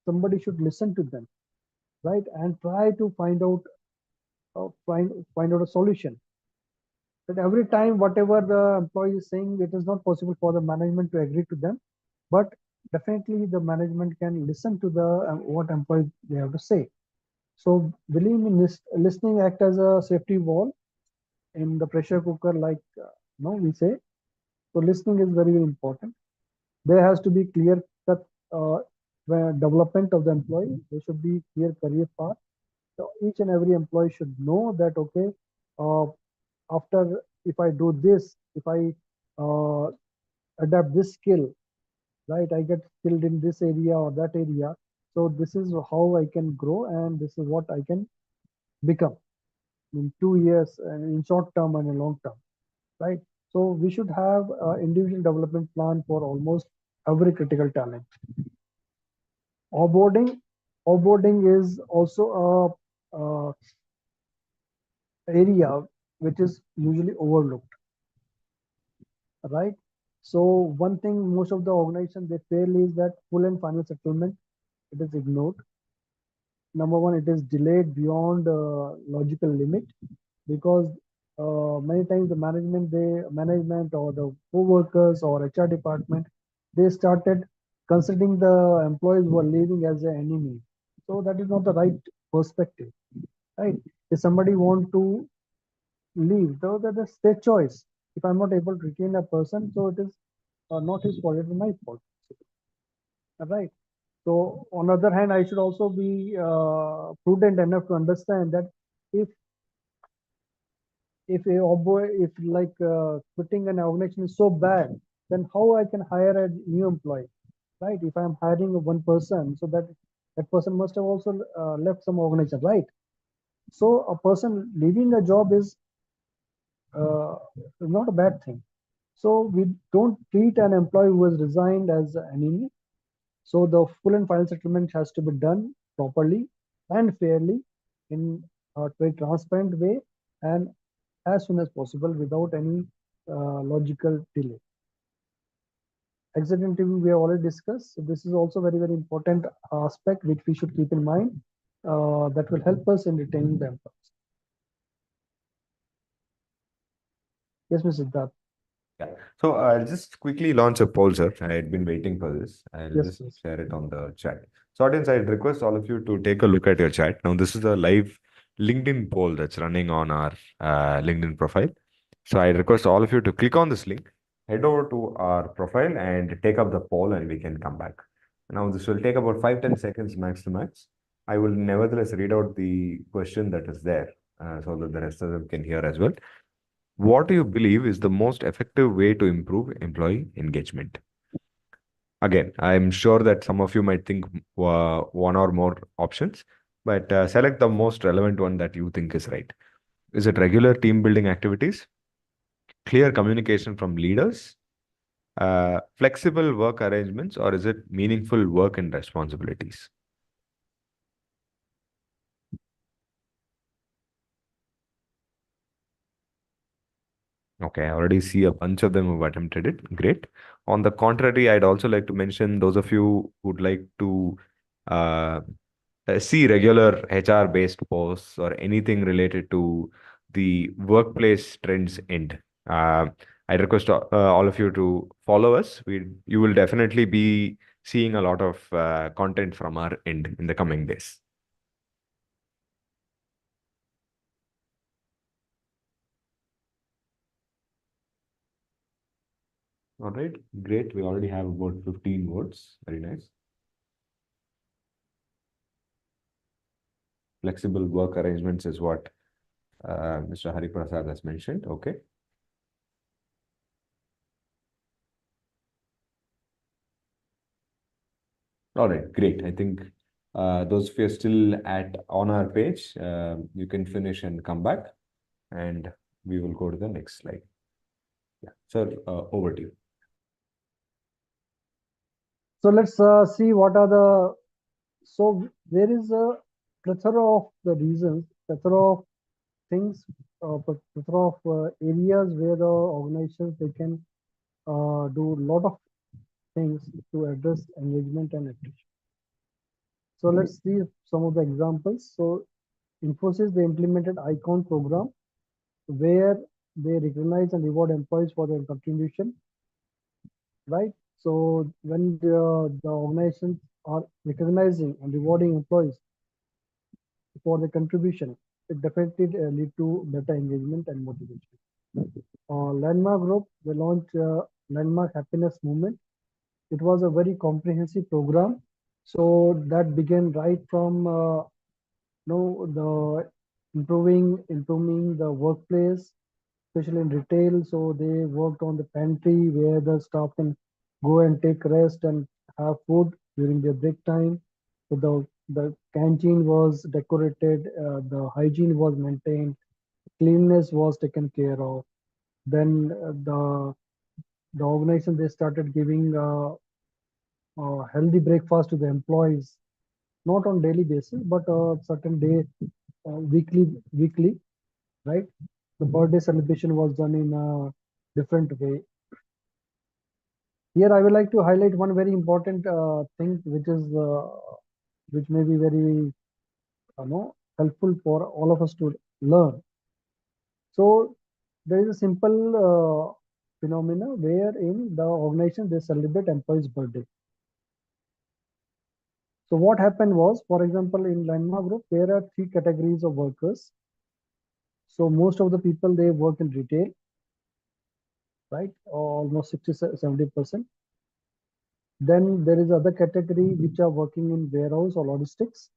somebody should listen to them, right, and try to find out a solution. That every time whatever the employee is saying, it is not possible for the management to agree to them, but definitely the management can listen to the what employees they have to say. So believe me, listening act as a safety wall in the pressure cooker, like no, we say. So listening is very, very important. There has to be clear cut development of the employee. There should be clear career path. So each and every employee should know that okay, uh, after if I do this, if I uh, adapt this skill, right, I get skilled in this area or that area. So this is how I can grow, and this is what I can become in 2 years, and in short term and in long term, right? So we should have individual development plan for almost every critical talent. Onboarding, onboarding is also a area which is usually overlooked, right? So one thing most of the organization they fail is that full and final settlement, it is ignored. Number one, it is delayed beyond logical limit because many times the management or the co-workers or HR department, they started considering the employees who are leaving as an enemy. So that is not the right perspective, right? If somebody want to leave, so that is their choice. If I'm not able to retain a person, so it is not his fault, it is my fault, right? So on the other hand, I should also be prudent enough to understand that if if like quitting an organization is so bad, then how I can hire a new employee, right? If I'm hiring one person, so that person must have also left some organization, right? So a person leaving a job uh, is not a bad thing. So we don't treat an employee who has resigned as an enemy. So the full and final settlement has to be done properly and fairly in a very transparent way and as soon as possible without any logical delay. Exit interview we have already discussed. So this is also very, very important aspect which we should keep in mind that will help us in retaining the employees. Yes, Mr. Siddharth.
Yeah. So I'll just quickly launch a poll, sir. I had been waiting for this. I'll
Yes,
just
yes.
share it on the chat. So audience, I'd request all of you to take a look at your chat. Now, this is a live LinkedIn poll that's running on our LinkedIn profile. So I request all of you to click on this link, head over to our profile and take up the poll and we can come back. Now, this will take about 5-10 seconds max to max. I will nevertheless read out the question that is there so that the rest of them can hear as well. What do you believe is the most effective way to improve employee engagement? Again, I'm sure that some of you might think one or more options, but select the most relevant one that you think is right. Is it regular team building activities, clear communication from leaders, flexible work arrangements, or is it meaningful work and responsibilities? Okay, I already see a bunch of them who've attempted it. Great. On the contrary, I'd also like to mention those of you who'd like to uh, see regular HR based posts or anything related to the workplace trends end. I request all of you to follow us. You will definitely be seeing a lot of content from our end in the coming days. All right, great. We already have about 15 votes. Very nice. Flexible work arrangements is what Mr. Hari Prasad has mentioned. Okay. All right, great. I think those of you are still at on our page, you can finish and come back, and we will go to the next slide. Yeah, sir, over to you.
So let's see what are the. So there is a plethora of the reasons, plethora of things, plethora of areas where the organizations they can do a lot of things to address engagement and attrition. So let's see some of the examples. So Infosys they implemented Icon program where they recognize and reward employees for their contribution, right? So when the organizations are recognizing and rewarding employees for their contribution, it definitely lead to better engagement and motivation. Landmark Group, they launched Landmark Happiness Movement. It was a very comprehensive program. So that began right from the improving the workplace, especially in retail. So they worked on the pantry where the staff can go and take rest and have food during their break time. So the canteen was decorated, the hygiene was maintained, cleanliness was taken care of. Then the organization they started giving healthy breakfast to the employees, not on daily basis, but certain day, weekly, right? The birthday celebration was done in a different way. Here, I would like to highlight one very important thing, which may be very, helpful for all of us to learn. So there is a simple phenomena wherein the organization they celebrate employees' birthday. So what happened was, for example, in Landmark Group, there are three categories of workers. So most of the people they work in retail, right? Almost 60-70%. Then there is other category which are working in warehouse or logistics.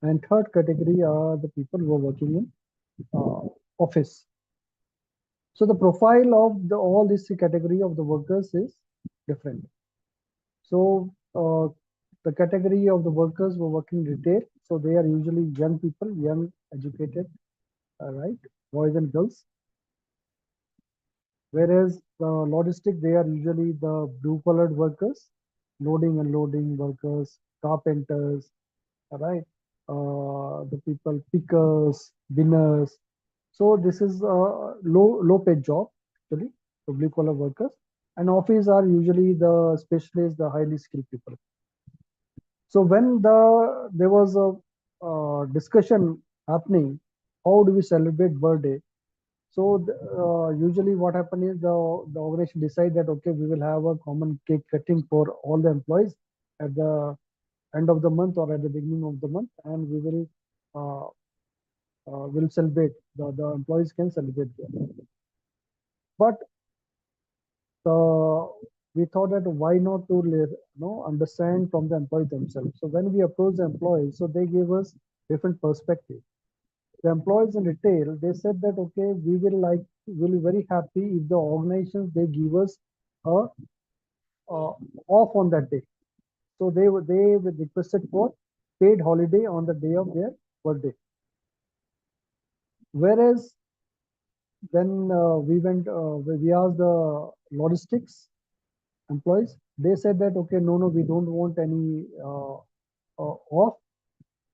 And third category are the people who are working in office. So the profile of all these three category of the workers is different. So the category of the workers who are working retail, so they are usually young people, young, educated, right, boys and girls. Whereas the logistic, they are usually the blue-collared workers, loading, unloading workers, carpenters, right? The people, pickers, binners. So this is a low paid job actually, the blue collar workers. And office are usually the specialists, the highly skilled people. So when there was a discussion happening, how do we celebrate birthday? So usually what happens is the organization decide that okay, we will have a common cake cutting for all the employees at the end of the month or at the beginning of the month, and we uh, will celebrate. The employees can celebrate there. But we thought that why not to understand from the employees themselves. So when we approached the employees, so they gave us different perspective. The employees in retail, they said that okay, we'll be very happy if the organizations they give us a off on that day. So they were requested for paid holiday on the day of their birthday. Whereas when we asked the logistics employees, they said that okay, no, we don't want any off.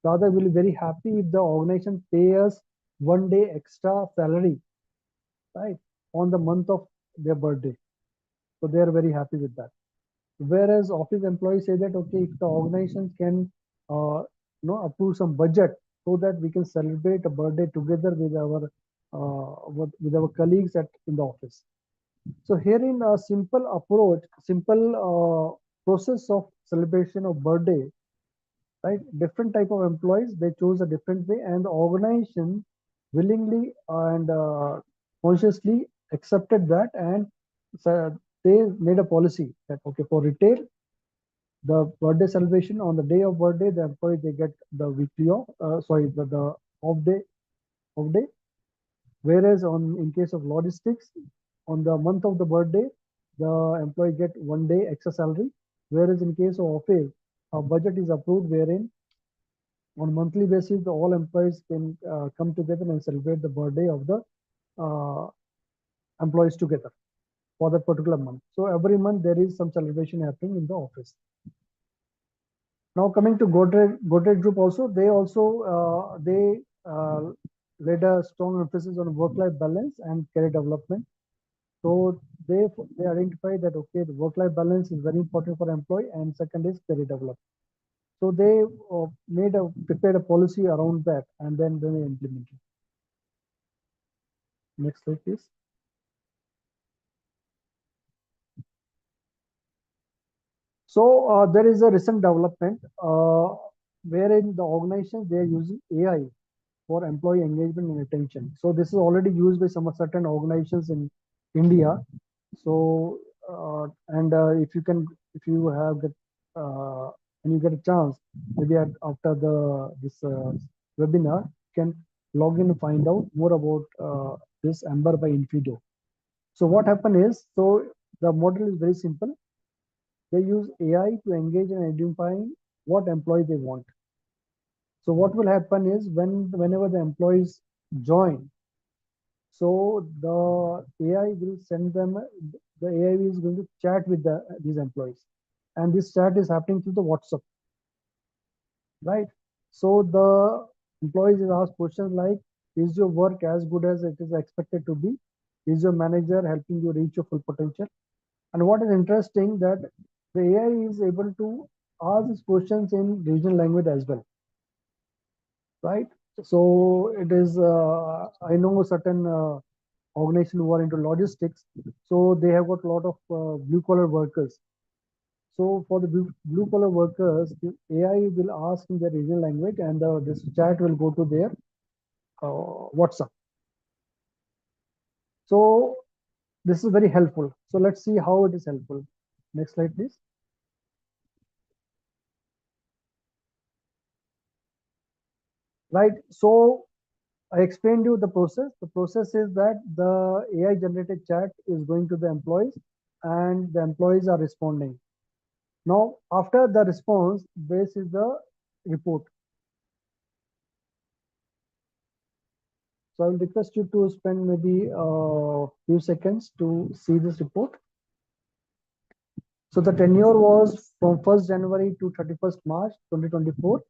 Rather, we'll be very happy if the organization pay us 1 day extra salary, right, on the month of their birthday. So they are very happy with that. Whereas office employees say that okay, if the organization can approve some budget so that we can celebrate a birthday together with our colleagues at in the office. So herein a simple approach, simple process of celebration of birthday, right? Different type of employees, they chose a different way, and the organization willingly and consciously accepted that, and so they made a policy that okay, for retail, the birthday celebration on the day of birthday, the employee they get the weekly off, sorry, the off day. Whereas in case of logistics, on the month of the birthday, the employee get 1 day extra salary. Whereas in case of office, a budget is approved wherein on monthly basis, the all employees can come together and celebrate the birthday of the uh, employees together for that particular month. So every month there is some celebration happening in the office. Now coming to Godrej Group also, they laid a strong emphasis on work-life balance and career development. So they identify that okay, the work-life balance is very important for employee, and second is career development. So they prepared a policy around that, and then they implemented. Next slide, please. So there is a recent development wherein the organizations they are using AI for employee engagement and retention. So this is already used by some certain organizations in India. So if you have get when you get a chance, maybe after this webinar, you can log in and find out more about this Amber by Infido. So what happened is, so the model is very simple. They use AI to engage in identifying what employee they want. So what will happen is whenever the employees join, so the AI will send them, the AI is going to chat with these employees. And this chat is happening through the WhatsApp, right? So the employees is asked questions like, is your work as good as it is expected to be? Is your manager helping you reach your full potential? And what is interesting that the AI is able to ask these questions in regional language as well, right? So it is, I know certain organization who are into logistics, so they have got a lot of blue collar workers. So for the blue collar workers, the AI will ask in their regional language, and this chat will go to their WhatsApp. So this is very helpful. So let's see how it is helpful. Next slide, please. Right. So I explained you the process. The process is that the AI generated chat is going to the employees, and the employees are responding. Now, after the response, this is the report. So I will request you to spend maybe a few seconds to see this report. So the tenure was from 1st January to 31st March 2024.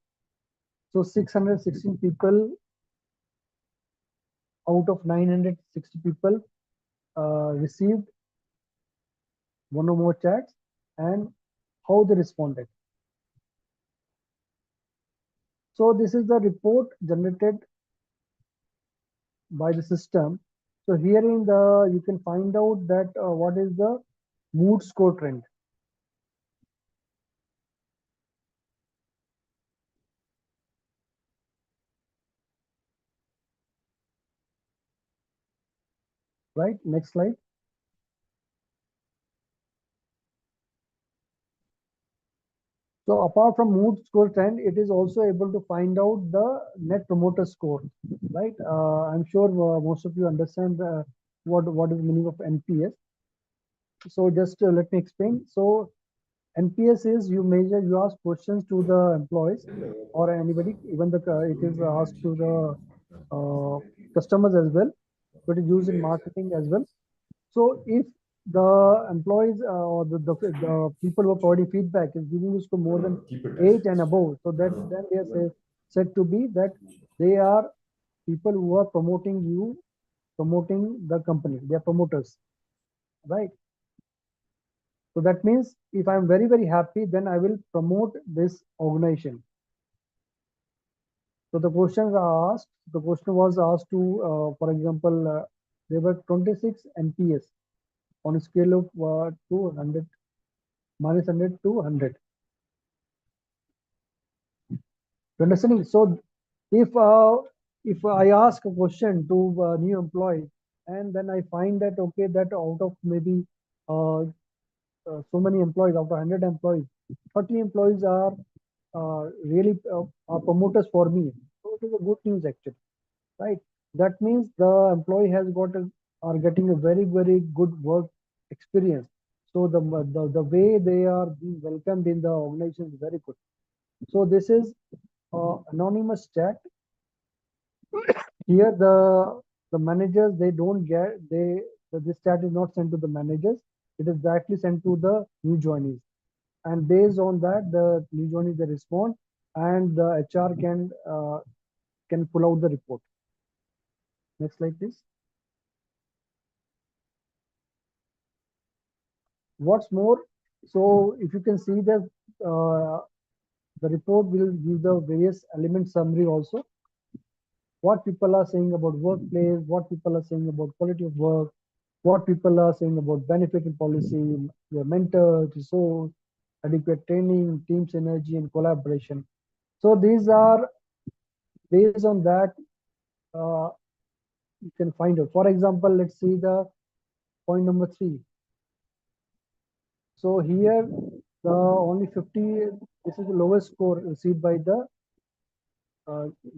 So 616 people out of 960 people received one or more chats, and how they responded. So this is the report generated by the system. So here in the you can find out that what is the mood score trend. Right, next slide. So apart from mood score trend, it is also able to find out the net promoter score, right? I'm sure most of you understand what is the meaning of NPS. So just let me explain. So NPS is you ask questions to the employees or anybody, even it is asked to the customers as well, but it is used in marketing as well. So if the employees or the people who are providing feedback is giving you score more than 8 and above, so that then they are said to be that they are people who are promoting the company. They are promoters, right? So that means if I'm very, very happy, then I will promote this organization. So the questions are asked. The question was asked to, for example, there were 26 NPS on a scale of 200, minus 100 to 100. You understanding? So if I ask a question to a new employee, and then I find that okay, that out of maybe uh, so many employees, out of 100 employees, 30 employees really are promoters for me. So it is a good news actually, right? That means the employee has are getting a very, very good work experience. So the way they are being welcomed in the organization is very good. So this is anonymous chat. Here the managers, they don't get this chat is not sent to the managers. It is directly sent to the new joinees, and based on that, the new joinees they respond, and the HR can pull out the report. Next slide, please. What's more, so if you can see that the report will give the various element summary also. What people are saying about workplace, what people are saying about quality of work, what people are saying about benefit and policy, your mentors, resource, adequate training, team synergy, and collaboration. So these are based on that uh, you can find out. For example, let's see the point number 3. So here the only 50, this is the lowest score received by the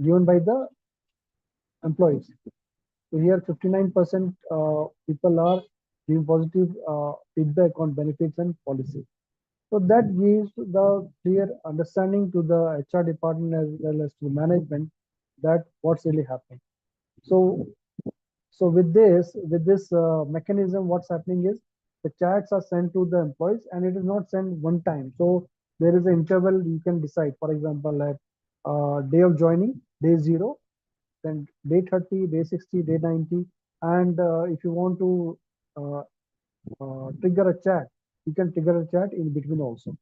given by the employees. So here 59% people are giving positive feedback on benefits and policy. So that gives the clear understanding to the HR department as well as to management that what's really happening. So so with this mechanism, what's happening is the chats are sent to the employees, and it is not sent one time. So there is an interval you can decide. For example, at day of joining, day 0, then day 30, day 60, day 90, and if you want to uh, trigger a chat, you can trigger a chat in between also.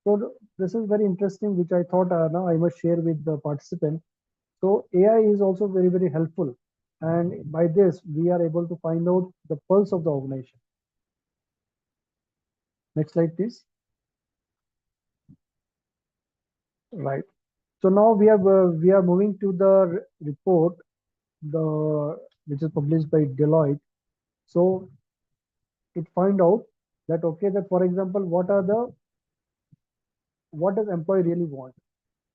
So this is very interesting, which I thought now I must share with the participant. So AI is also very, very helpful. And by this, we are able to find out the pulse of the organization. Next slide, please. Right. So now we are moving to the report, the which is published by Deloitte. So it find out that okay, that for example, what does employee really want?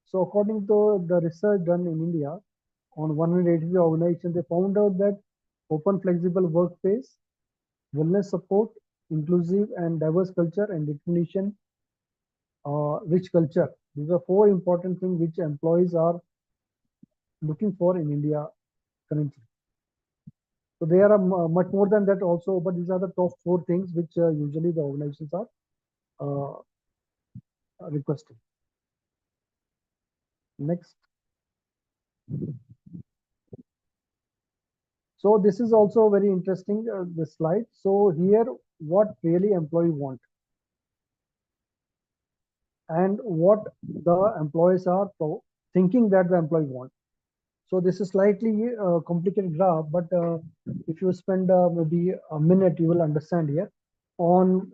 So according to the research done in India on 183 organizations, they found out that open, flexible workplace, wellness support, inclusive and diverse culture, and determination, rich culture. These are 4 important things which employees are looking for in India currently. So there are much more than that also, but these are the top 4 things which usually the organizations are requesting. Next. So this is also very interesting, this slide. So here, what really employee want and what the employees are thinking that the employee want. So this is slightly complicated graph, but if you spend maybe a minute, you will understand here. On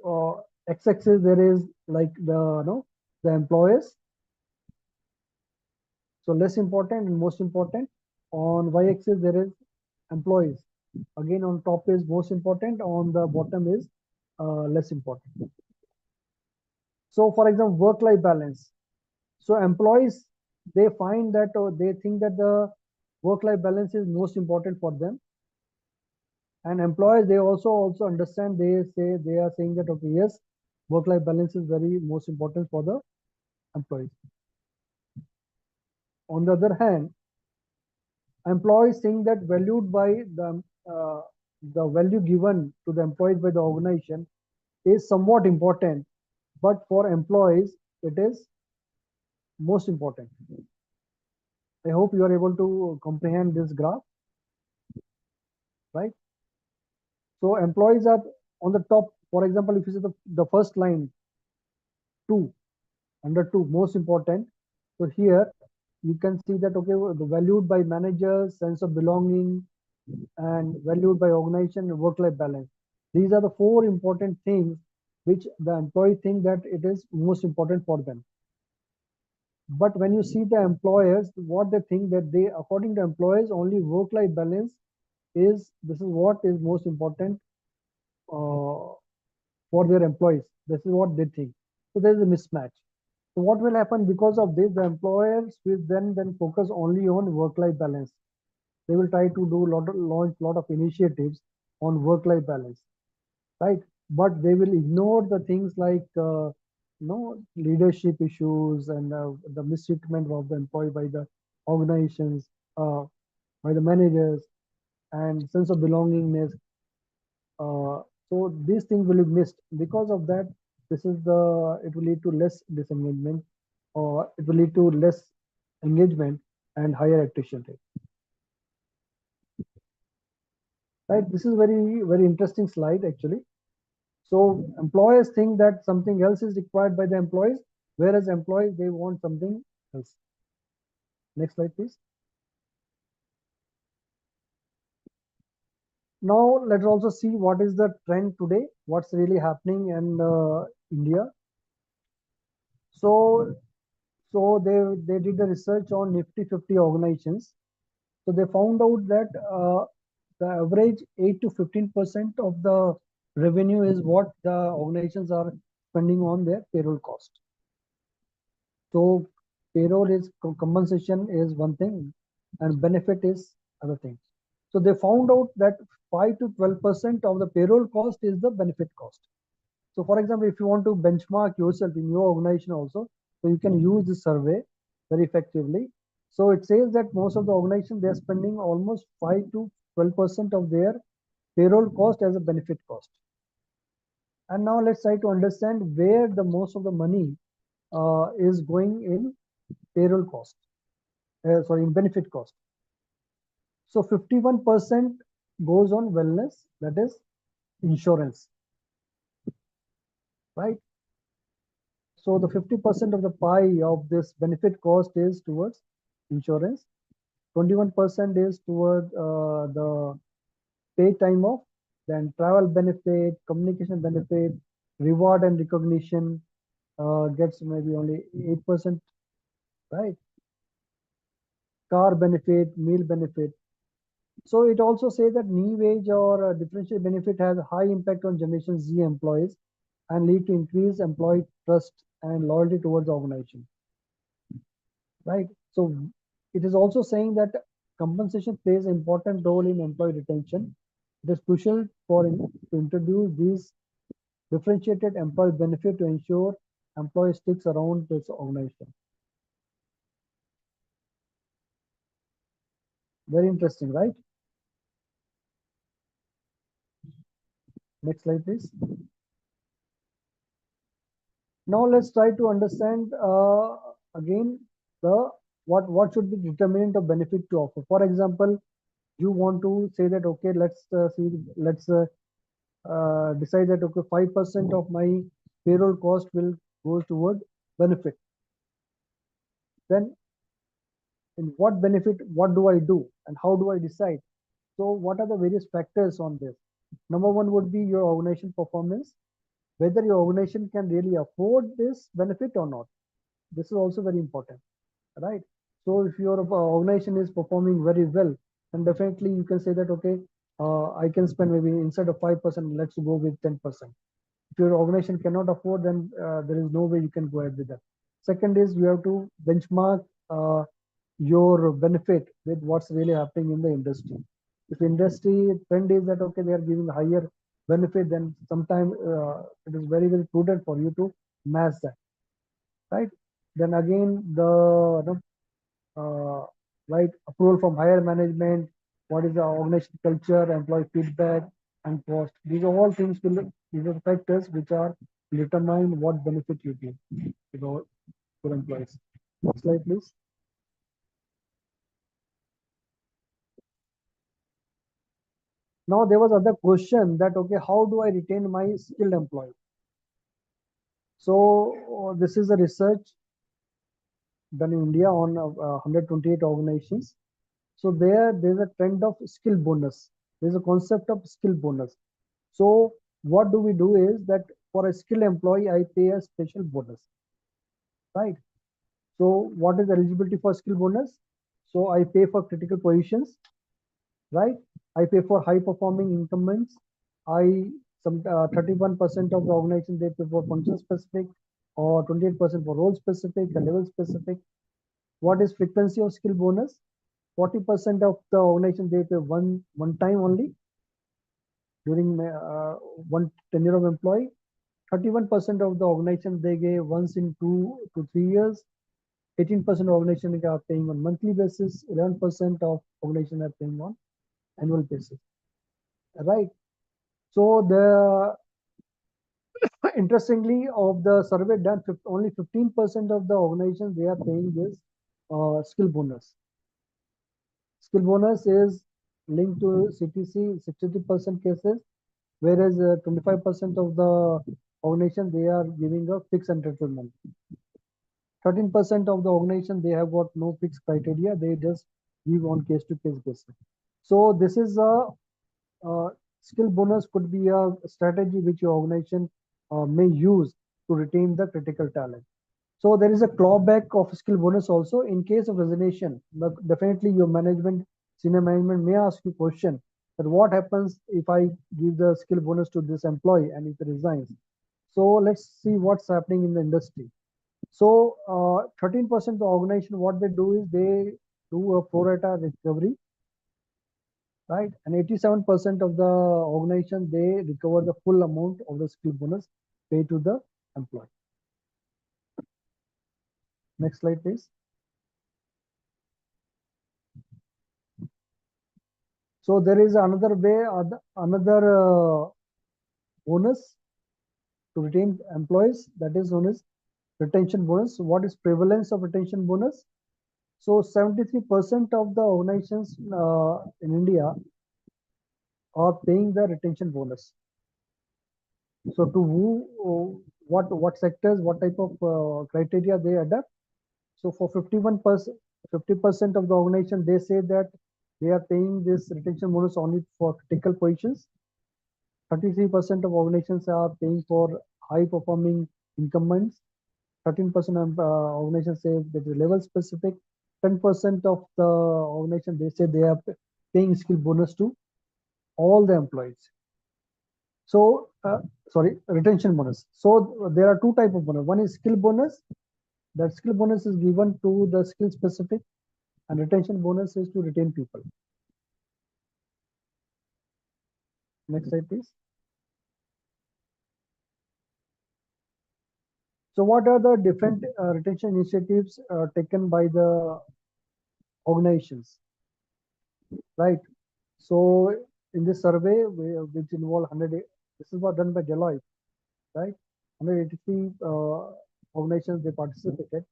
x-axis, there is like the employees. So less important and most important. On y-axis, there is employees. Again, on top is most important. On the bottom is less important. So for example, work-life balance. So employees, they find that or they think that the work-life balance is most important for them. And employers, they also understand, they are saying that, okay, yes, work-life balance is very most important for the employees. On the other hand, employees think that valued by the value given to the employees by the organization is somewhat important, but for employees, it is most important. I hope you are able to comprehend this graph, right? So employees are on the top. For example, if you see the first line, two, under two, most important. So here you can see that, okay, the valued by managers, sense of belonging, and valued by organization and work-life balance. These are the four important things which the employee think that it is most important for them. But when you see the employers, what they think that they, according to employers, only work-life balance this is what is most important for their employees. This is what they think. So there is a mismatch. So what will happen because of this? The employers will then focus only on work-life balance. They will try to do launch lot of initiatives on work-life balance, right? But they will ignore the things like leadership issues and the mistreatment of the employee by the organizations, by the managers, and sense of belongingness. So these things will be missed. Because of that, it will lead to less disengagement, or it will lead to less engagement and higher attrition rate. Right? This is very interesting slide actually. So employers think that something else is required by the employees, whereas employees, they want something else. Next slide, please. Now let's also see what is the trend today, what's really happening in India. So they did the research on Nifty 50 organizations. So they found out that the average 8 to 15% of the revenue is what the organizations are spending on their payroll cost. So payroll is compensation is one thing, and benefit is other thing. So they found out that 5 to 12% of the payroll cost is the benefit cost. So for example, if you want to benchmark yourself in your organization also, so you can use this survey very effectively. So it says that most of the organization, they're spending almost 5 to 12% of their payroll cost as a benefit cost. And now let's try to understand where the most of the money is going in payroll cost, in benefit cost. So 51% goes on wellness, that is insurance, right? So the 50% of the pie of this benefit cost is towards insurance. 21% is toward the paid time off, then travel benefit, communication benefit, reward and recognition gets maybe only 8%, right? Car benefit, meal benefit. So it also says that new wage or differential benefit has a high impact on Generation Z employees and lead to increased employee trust and loyalty towards the organization, right? So it is also saying that compensation plays an important role in employee retention. It is crucial to introduce these differentiated employee benefit to ensure employee sticks around this organization. Very interesting, right? Next slide, please. Now let's try to understand again the what should be determinant of benefit to offer. For example, you want to say that okay, let's decide that okay, 5% of my payroll cost will go toward benefit. Then in what benefit, what do I do and how do I decide? So what are the various factors on this? Number one would be your organization performance, whether your organization can really afford this benefit or not. This is also very important, right? So if your organization is performing very well, then definitely you can say that okay, I can spend maybe instead of 5%, let's go with 10%. If your organization cannot afford, then there is no way you can go ahead with that. Second is you have to benchmark your benefit with what's really happening in the industry. If industry trend is that okay, they are giving higher benefit, then sometimes it is very very prudent for you to match that, right? Then again the right approval from higher management, what is the organization culture, employee feedback, and cost. These are all things will these are factors which are determine what benefit you give to your employees. Next slide, please. Now there was other question that okay, how do I retain my skilled employee? So this is a research done in India on 128 organizations. So there's a trend of skill bonus. There's a concept of skill bonus. So what do we do is that for a skilled employee, I pay a special bonus, right? So what is eligibility for skill bonus? So I pay for critical positions, right? I pay for high performing incumbents. I some 31% of the organization they pay for function specific, or 28% for role specific and level specific. What is frequency of skill bonus? 40% of the organization they pay one time only during one tenure of employee. 31% of the organization they gave once in 2 to 3 years. 18% of organization are paying on monthly basis. 11% of organization are paying on annual basis. Right. So the interestingly of the survey done, only 15% of the organizations they are paying this skill bonus. Skill bonus is linked to CTC 63% cases, whereas 25% of the organization they are giving a fixed entitlement. 13% of the organization they have got no fixed criteria, they just give on case to case basis. So this is a skill bonus could be a strategy which your organization may use to retain the critical talent. So there is a clawback of skill bonus also in case of resignation. Definitely your management, senior management may ask you question that what happens if I give the skill bonus to this employee and if he resigns. So let's see what's happening in the industry. So 13% of the organization, what they do is they do a pro rata recovery, right? And 87% of the organization, they recover the full amount of the skill bonus paid to the employee. Next slide, please. So there is another way, another bonus to retain employees, that is known as retention bonus. What is prevalence of retention bonus? So 73% of the organizations in India are paying the retention bonus. So to who, what sectors, what type of criteria they adapt? So for 51%, 50% of the organization, they say that they are paying this retention bonus only for critical positions. 33% of organizations are paying for high performing incumbents. 13% of organizations say that is level specific. 10% of the organization they say they are paying skill bonus to all the employees. So sorry, retention bonus. So there are two type of bonus. One is skill bonus. That skill bonus is given to the skill specific, and retention bonus is to retain people. Next slide, please. So what are the different retention initiatives taken by the organizations, right? So in this survey, which involved 100, this is what done by Deloitte, right? 183 organizations they participated.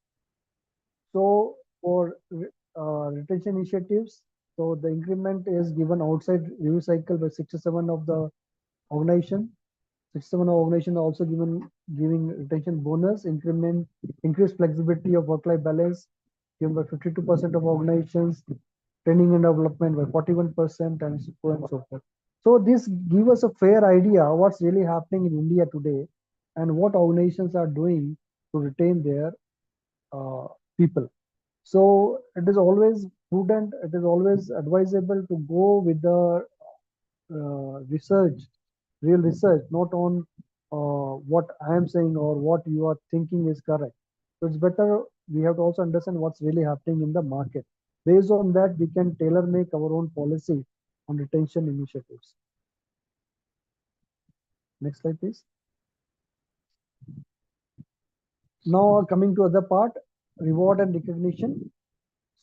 So for retention initiatives, so the increment is given outside review cycle by 67 of the organization. 67 organization also giving retention bonus, increment, increased flexibility of work-life balance given by 52% of organizations, training and development by 41%, and so on and so forth. So this give us a fair idea of what's really happening in India today and what organizations are doing to retain their people. So it is always prudent, it is always advisable to go with the research, real research, not on what I am saying or what you are thinking is correct. So it's better we have to also understand what's really happening in the market. Based on that, we can tailor make our own policy on retention initiatives. Next slide, please. Now coming to other part, reward and recognition.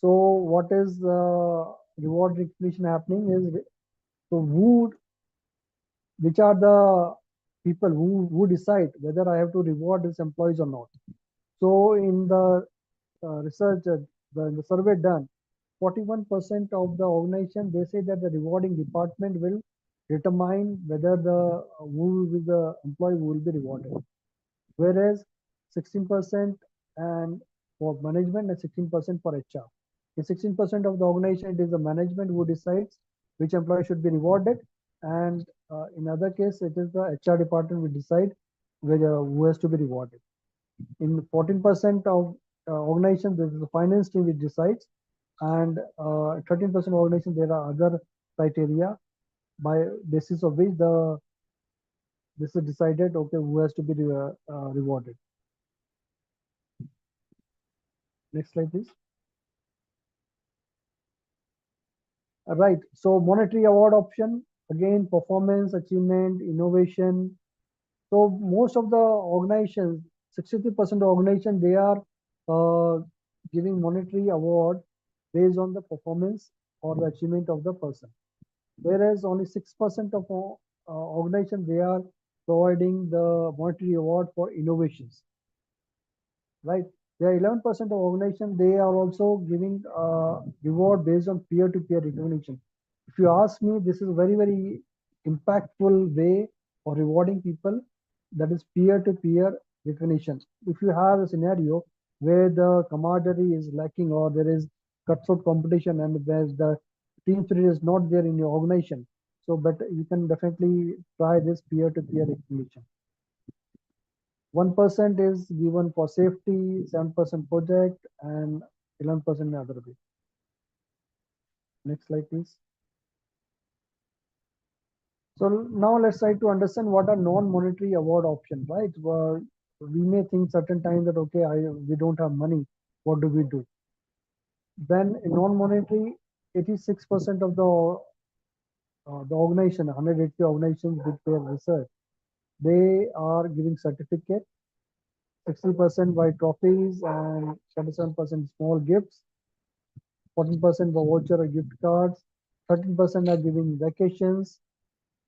So what is reward recognition happening is, so which are the people who decide whether I have to reward these employees or not. So in the research, in the survey done, 41% of the organization, they say that the rewarding department will determine whether who will the employee will be rewarded. Whereas 16% and for management and 16% for HR. In 16% of the organization, it is the management who decides which employee should be rewarded, and in other case, it is the HR department will decide whether who has to be rewarded. In 14% of organizations, this is the finance team which decides, and 13% of organizations, there are other criteria by basis of which this is decided, okay, who has to be rewarded. Next slide, please. Right. So monetary award option, again, performance, achievement, innovation. So most of the organizations, 63% of organizations, they are giving monetary award based on the performance or the achievement of the person. Whereas only 6% of organizations, they are providing the monetary award for innovations. Right. There are 11% of organizations, they are also giving reward based on peer-to-peer recognition. If you ask me, this is a very, very impactful way of rewarding people, that is peer-to-peer recognition. If you have a scenario where the camaraderie is lacking or there is cutthroat competition and where the team spirit is not there in your organization, so but you can definitely try this peer-to-peer recognition. 1% is given for safety, 7% project, and 11% other way. Next slide, please. So now let's try to understand what are non-monetary award options, right? Well, we may think certain times that, okay, we don't have money. What do we do? Then in non-monetary, 86% of the organization, 180 organizations with their research, they are giving certificate, 60% by trophies and 77% small gifts, 14% for voucher or gift cards, 13% are giving vacations,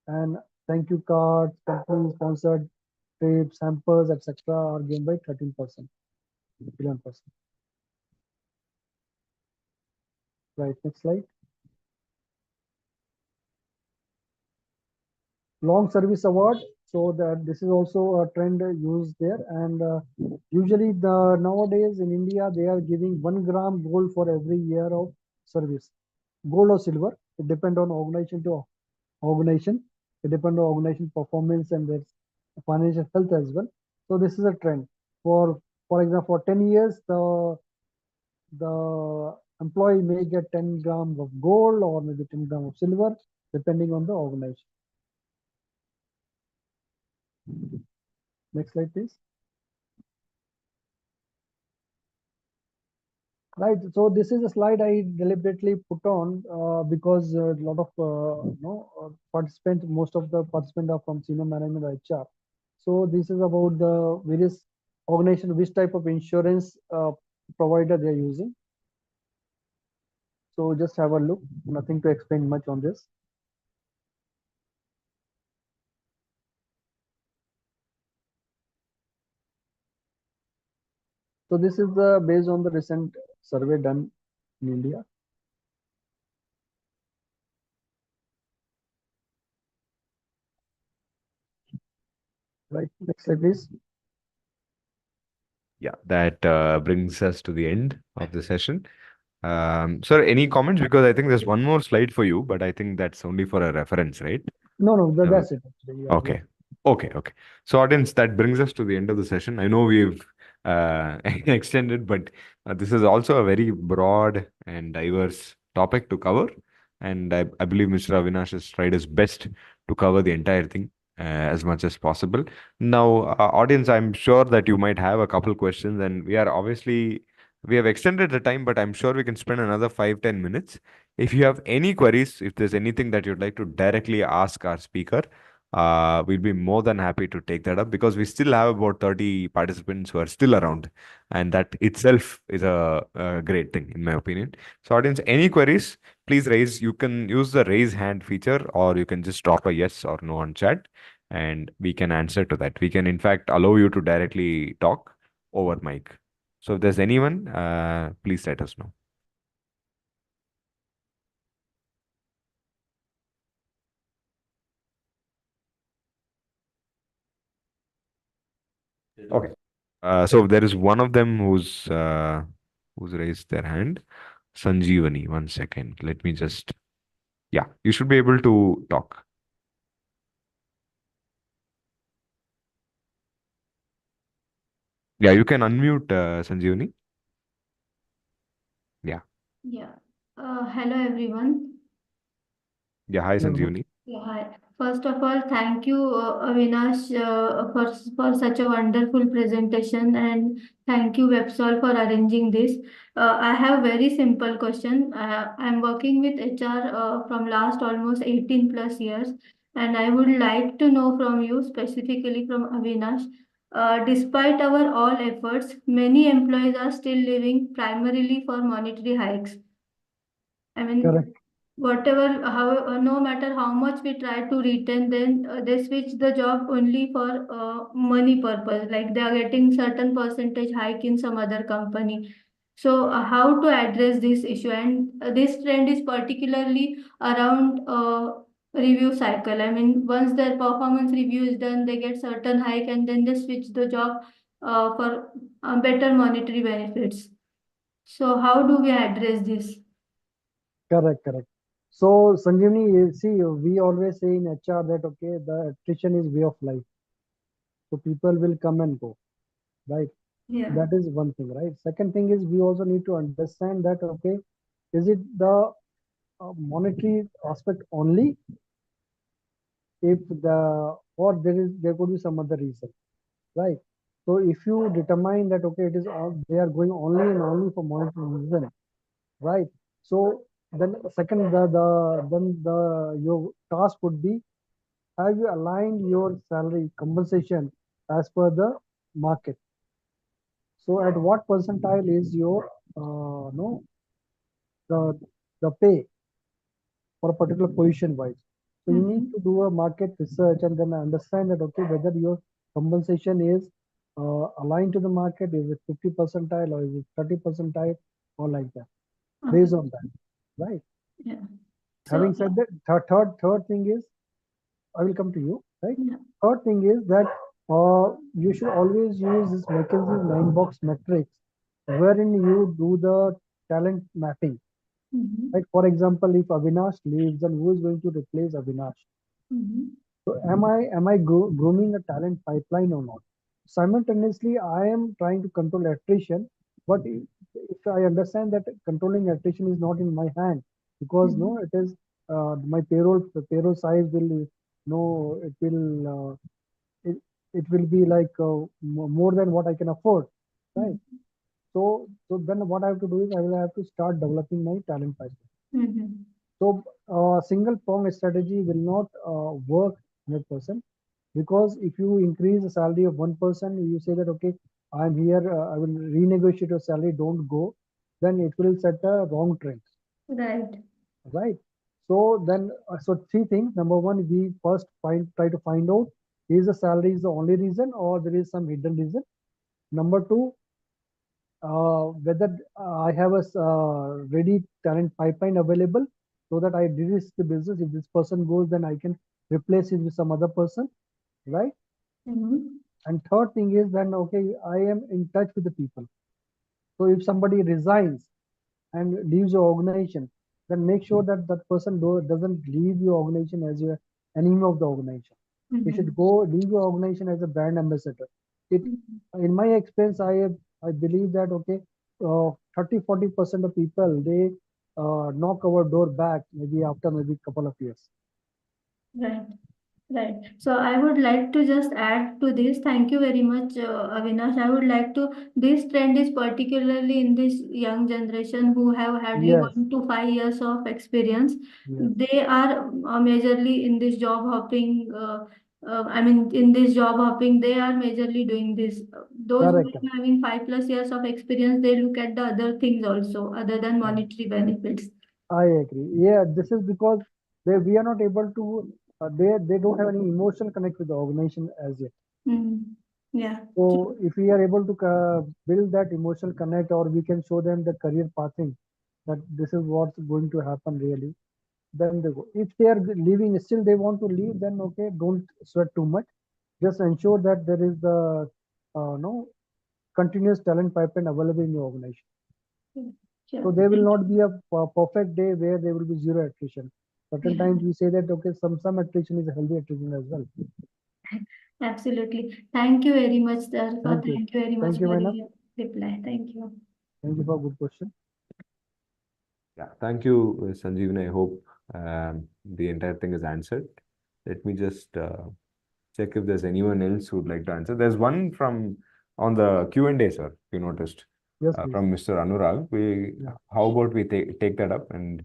and thank you cards, company sponsored trips, hampers, etc. are given by 13%, 11%. Right, next slide. Long service award. So that this is also a trend used there, and usually nowadays in India they are giving 1 gram gold for every year of service, gold or silver. It depends on organization to organization. It depends on organization performance and their financial health as well. So this is a trend. For example, for 10 years, the employee may get 10 grams of gold or maybe 10 grams of silver, depending on the organization. Next slide, please. Right. So this is a slide I deliberately put on because a lot of participants, most of the participants are from senior management or HR. So this is about the various organization, which type of insurance provider they're using. So just have a look. Nothing to explain much on this. So this is the based on the recent survey done in India. Right. Next slide, please.
Yeah, that brings us to the end of the session. Sir, any comments? Because I think there's one more slide for you, but I think that's only for a reference, right?
No, no,
No.
that's it. Actually, yeah.
Okay. Okay. Okay. So, audience, that brings us to the end of the session. I know we've extended, but this is also a very broad and diverse topic to cover. And I believe Mr. Avinash has tried his best to cover the entire thing as much as possible. Now, audience, I'm sure that you might have a couple questions, and we have extended the time, but I'm sure we can spend another 5-10 minutes. If you have any queries, if there's anything that you'd like to directly ask our speaker, we'll be more than happy to take that up because we still have about 30 participants who are still around, and that itself is a great thing, in my opinion. So, audience, any queries, please raise. You can use the raise hand feature, or you can just drop a yes or no on chat, and we can answer to that. We can, in fact, allow you to directly talk over mic. So, if there's anyone, please let us know. Okay. So there is one of them who's raised their hand. Sanjeevani, one second. Let me just. Yeah, you should be able to talk. Yeah, you can unmute Sanjeevani. Yeah.
Yeah. Hello, everyone.
Yeah. Hi,
Hello.
Sanjeevani.
Yeah, hi. First of all, thank you, Avinash, for such a wonderful presentation, and thank you, Websol, for arranging this. I have very simple question. I'm working with HR from last almost 18 plus years, and I would like to know from you, specifically from Avinash, despite our all efforts, many employees are still living primarily for monetary hikes. I mean,
Correct.
whatever, how, no matter how much we try to retain, then they switch the job only for money purpose. Like they are getting certain percentage hike in some other company. So, how to address this issue? And this trend is particularly around review cycle. I mean, once their performance review is done, they get certain hike and then they switch the job for better monetary benefits. So, how do we address this?
Correct. Correct. So Sanjeevani, you see, we always say in HR that okay, the attrition is way of life. So people will come and go, right?
Yeah.
That is one thing, right? Second thing is we also need to understand that okay, is it the monetary aspect only if the or there could be some other reason, right? So if you determine that okay, it is all they are going only and only for monetary reason, right? So then second the your task would be, have you aligned your salary compensation as per the market? So at what percentile is your no the pay for a particular position wise? So you need
Mhm.
to do a market research and then understand that okay, whether your compensation is aligned to the market, is it 50 percentile or is it 30 percentile or like that, based
Okay.
on that, right?
Yeah.
Having
So,
said that, third thing is, I will come to you, right?
yeah.
Third thing is that you should always use this McKinsey 9 box matrix, wherein you do the talent mapping.
Mm-hmm.
Like for example, if Avinash leaves, then who is going to replace Avinash?
Mm-hmm.
So am I grooming a talent pipeline or not? Simultaneously, I am trying to control attrition, but if I understand that controlling attrition is not in my hand, because no,
Mm-hmm.
it is my payroll size will no, it, it will be like more than what I can afford, right? So then what I have to do is I will have to start developing my talent pipeline.
Mm-hmm.
So single prong strategy will not work 100%, because if you increase the salary of one person, you say that okay, I'm here, I will renegotiate your salary, don't go, then it will set a wrong trend,
Right.
right? So then, so three things. Number one, we first try to find out, is the salary is the only reason or there is some hidden reason. Number two, whether I have a ready talent pipeline available so that I de-risk the business. If this person goes, then I can replace it with some other person, right?
Mhm.
And third thing is then, okay, I am in touch with the people. So if somebody resigns and leaves your organization, then make sure that that person doesn't leave your organization as your enemy of the organization. You should
Mhm.
go leave your organization as a brand ambassador. It, in my experience, I believe that okay, 30-40% of people they knock our door back maybe after maybe couple of years.
Right. Right. So I would like to just add to this. Thank you very much, Avinash. I would like to, this trend is particularly in this young generation who have hardly
Yes,
1 to 5 years of experience.
yes,
They are majorly in this job hopping. I mean, in this job hopping, they are majorly doing this. Those who
correct.
are having 5 plus years of experience, they look at the other things also, other than monetary benefits.
I agree. Yeah, this is because we are not able to. They don't have any emotional connect with the organization as yet.
Mm. Yeah.
So if we are able to build that emotional connect, or we can show them the career pathing, that this is what's going to happen really, then they go. If they are leaving, still they want to leave, then okay, don't sweat too much. Just ensure that there is the no continuous talent pipeline available in your organization. So
Sure.
there will not be a perfect day where there will be zero attrition. Certain
Yeah.
times we say that okay, some attrition is a healthy attrition as well.
Absolutely. Thank you very much, sir.
Thank you.
Thank you very much
Thank you,
for
Maina.
your reply. Thank you.
Thank you for a good question.
Yeah, thank you, Sanjeevan. I hope the entire thing is answered. Let me just check if there's anyone else who would like to answer. There's one from on the Q&A, sir, if you noticed,
Yes, please.
from Mr. Anurag.
Yeah.
How about we take that up? And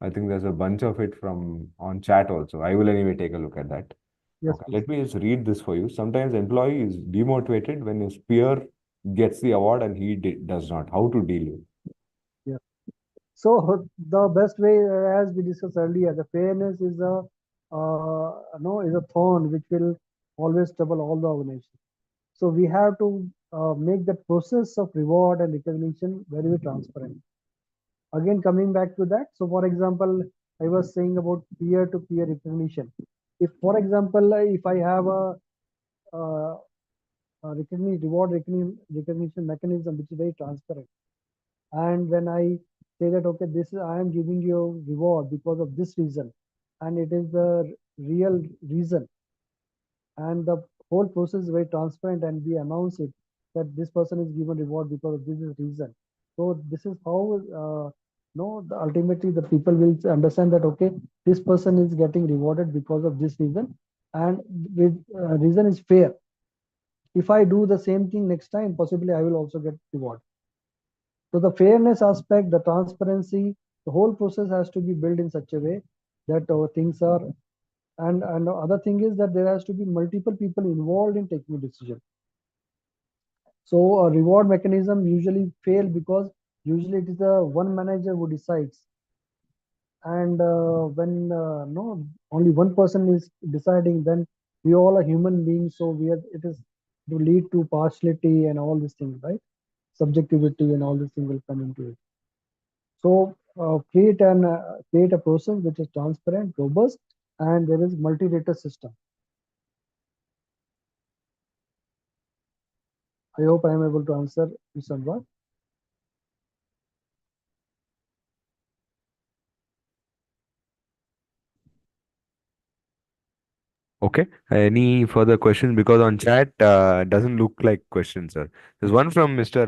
I think there's a bunch of it from on chat also. I will anyway take a look at that.
Yes,
Okay,
please.
let me just read this for you. Sometimes employee is demotivated when his peer gets the award and he does not. How to deal with?
Yeah. So the best way, as we discussed earlier, the fairness is a no is a thorn which will always trouble all the organizations. So we have to make the process of reward and recognition very, very transparent. Again, coming back to that. So, for example, I was saying about peer-to-peer recognition. If, for example, if I have uh, a recognition mechanism which is very transparent, and when I say that okay, this is I am giving you reward because of this reason, and it is the real reason, and the whole process is very transparent, and we announce it that this person is given reward because of this reason. So this is how no ultimately the people will understand that okay, this person is getting rewarded because of this reason, and with reason is fair. If I do the same thing next time, possibly I will also get reward. So the fairness aspect, the transparency, the whole process has to be built in such a way that things are, and the other thing is that there has to be multiple people involved in taking a decision. So a reward mechanism usually fail because usually it is the one manager who decides, and when no only one person is deciding, then we all are human beings, so we are, it is to lead to partiality and all these things, right? Subjectivity and all these things will come into it. So create a process which is transparent, robust, and there is multi-rater system. I hope I am able to answer this, Anwar.
Okay. Any further questions? Because on chat doesn't look like questions, sir. There's one from Mr.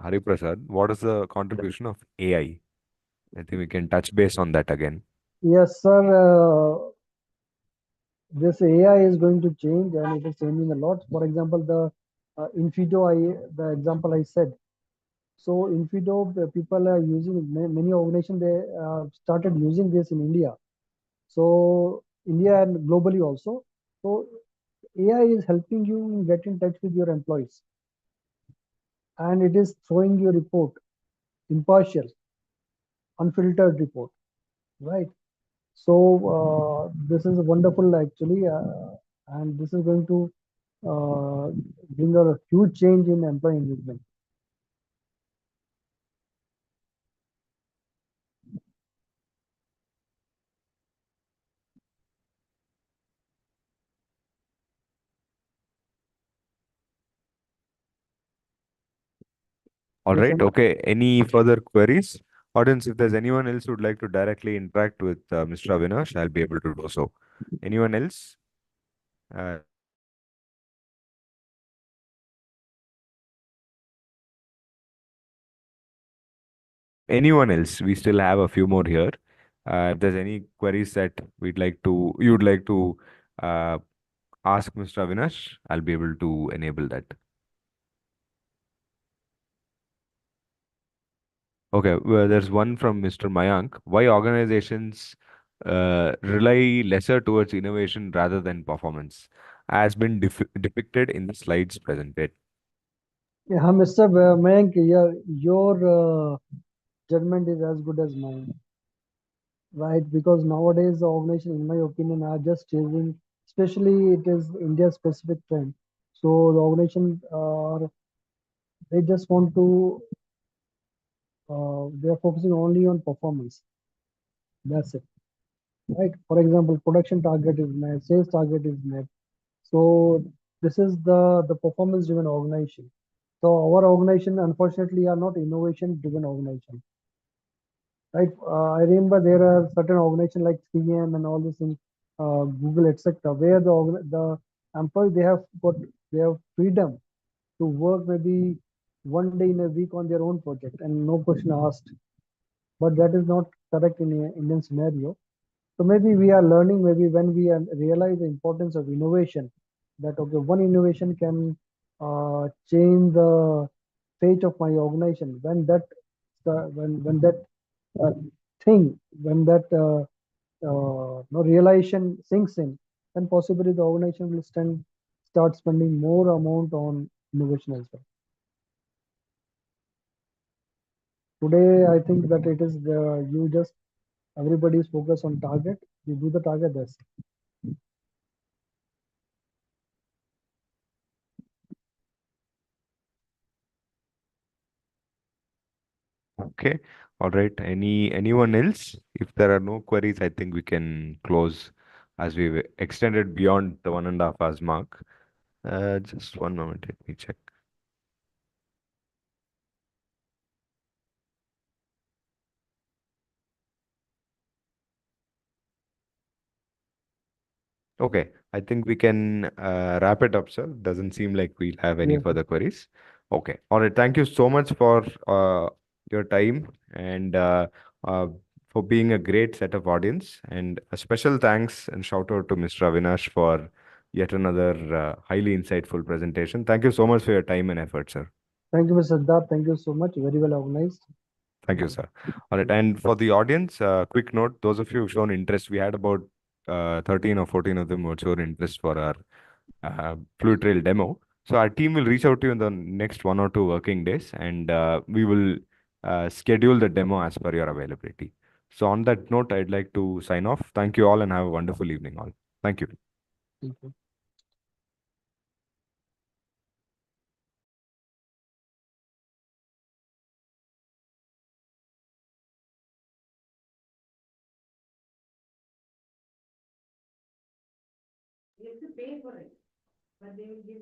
Hari Prasad. What is the contribution of AI? I think we can touch base on that again.
Yes, sir. This AI is going to change, and it is changing a lot. For example, the Infido, the example I said. So Infido, the people are using many organizations. They started using this in India. So India and globally also. So AI is helping you get in touch with your employees, and it is throwing your report, impartial, unfiltered report, right? So this is wonderful actually, and this is going to bring a huge change in employee engagement.
All
Yes,
right. Okay. Any further queries? Audience, if there's anyone else who would like to directly interact with Mr. Avinash, I'll be able to do so. Anyone else? Uh, Anyone else? We still have a few more here. If there's any queries that you'd like to uh, ask Mr. Avinash, I'll be able to enable that. Okay, well, there's one from Mr. Mayank. Why organizations rely lesser towards innovation rather than performance, has been depicted in the slides presented.
yeah, Mr. Mayank, yeah, your judgment is as good as mine, right? Because nowadays the organization, in my opinion, are just chasing, especially it is India specific trend. So the organization are they just want to they are focusing only on performance. That's it, right? For example, production target is met, sales target is met. So this is the performance driven organization. So our organization, unfortunately, are not innovation driven organization, right? I remember there are certain organizations like 3M and all these things, Google, etc., where the employees they have freedom to work maybe one day in a week on their own project and no question asked. But that is not correct in an Indian scenario. So maybe we are learning, maybe when we realize the importance of innovation, that okay, one innovation can change the fate of my organization. When that uh, thing, when that no realization sinks in, then possibly the organization will start spending more amount on innovation as well. Today, I think that it is you just everybody is focused on target. You do the target, that's it.
Okay. All right. Anyone else? If there are no queries, I think we can close as we've extended beyond the 1.5 hours mark. Just one moment. Let me check. Okay, I think we can wrap it up, sir. Doesn't seem like we'll have any
Yes,
further queries. Okay, all right. Thank you so much for your time and uh, for being a great set of audience. And a special thanks and shout out to Mr. Avinash for yet another highly insightful presentation. Thank you so much for your time and effort, sir.
thank you, Mr. Siddharth. Thank you so much. Very well organized.
Thank you, sir. All right. And for the audience, quick note, those of you who've shown interest, we had about 13 or 14 of them who showed interest for our fluid trail demo. So our team will reach out to you in the next 1 or 2 working days, and we will schedule the demo as per your availability. So on that note, I'd like to sign off. Thank you all and have a wonderful evening all. Thank you.
Thank you.
You have to pay for it, but they will give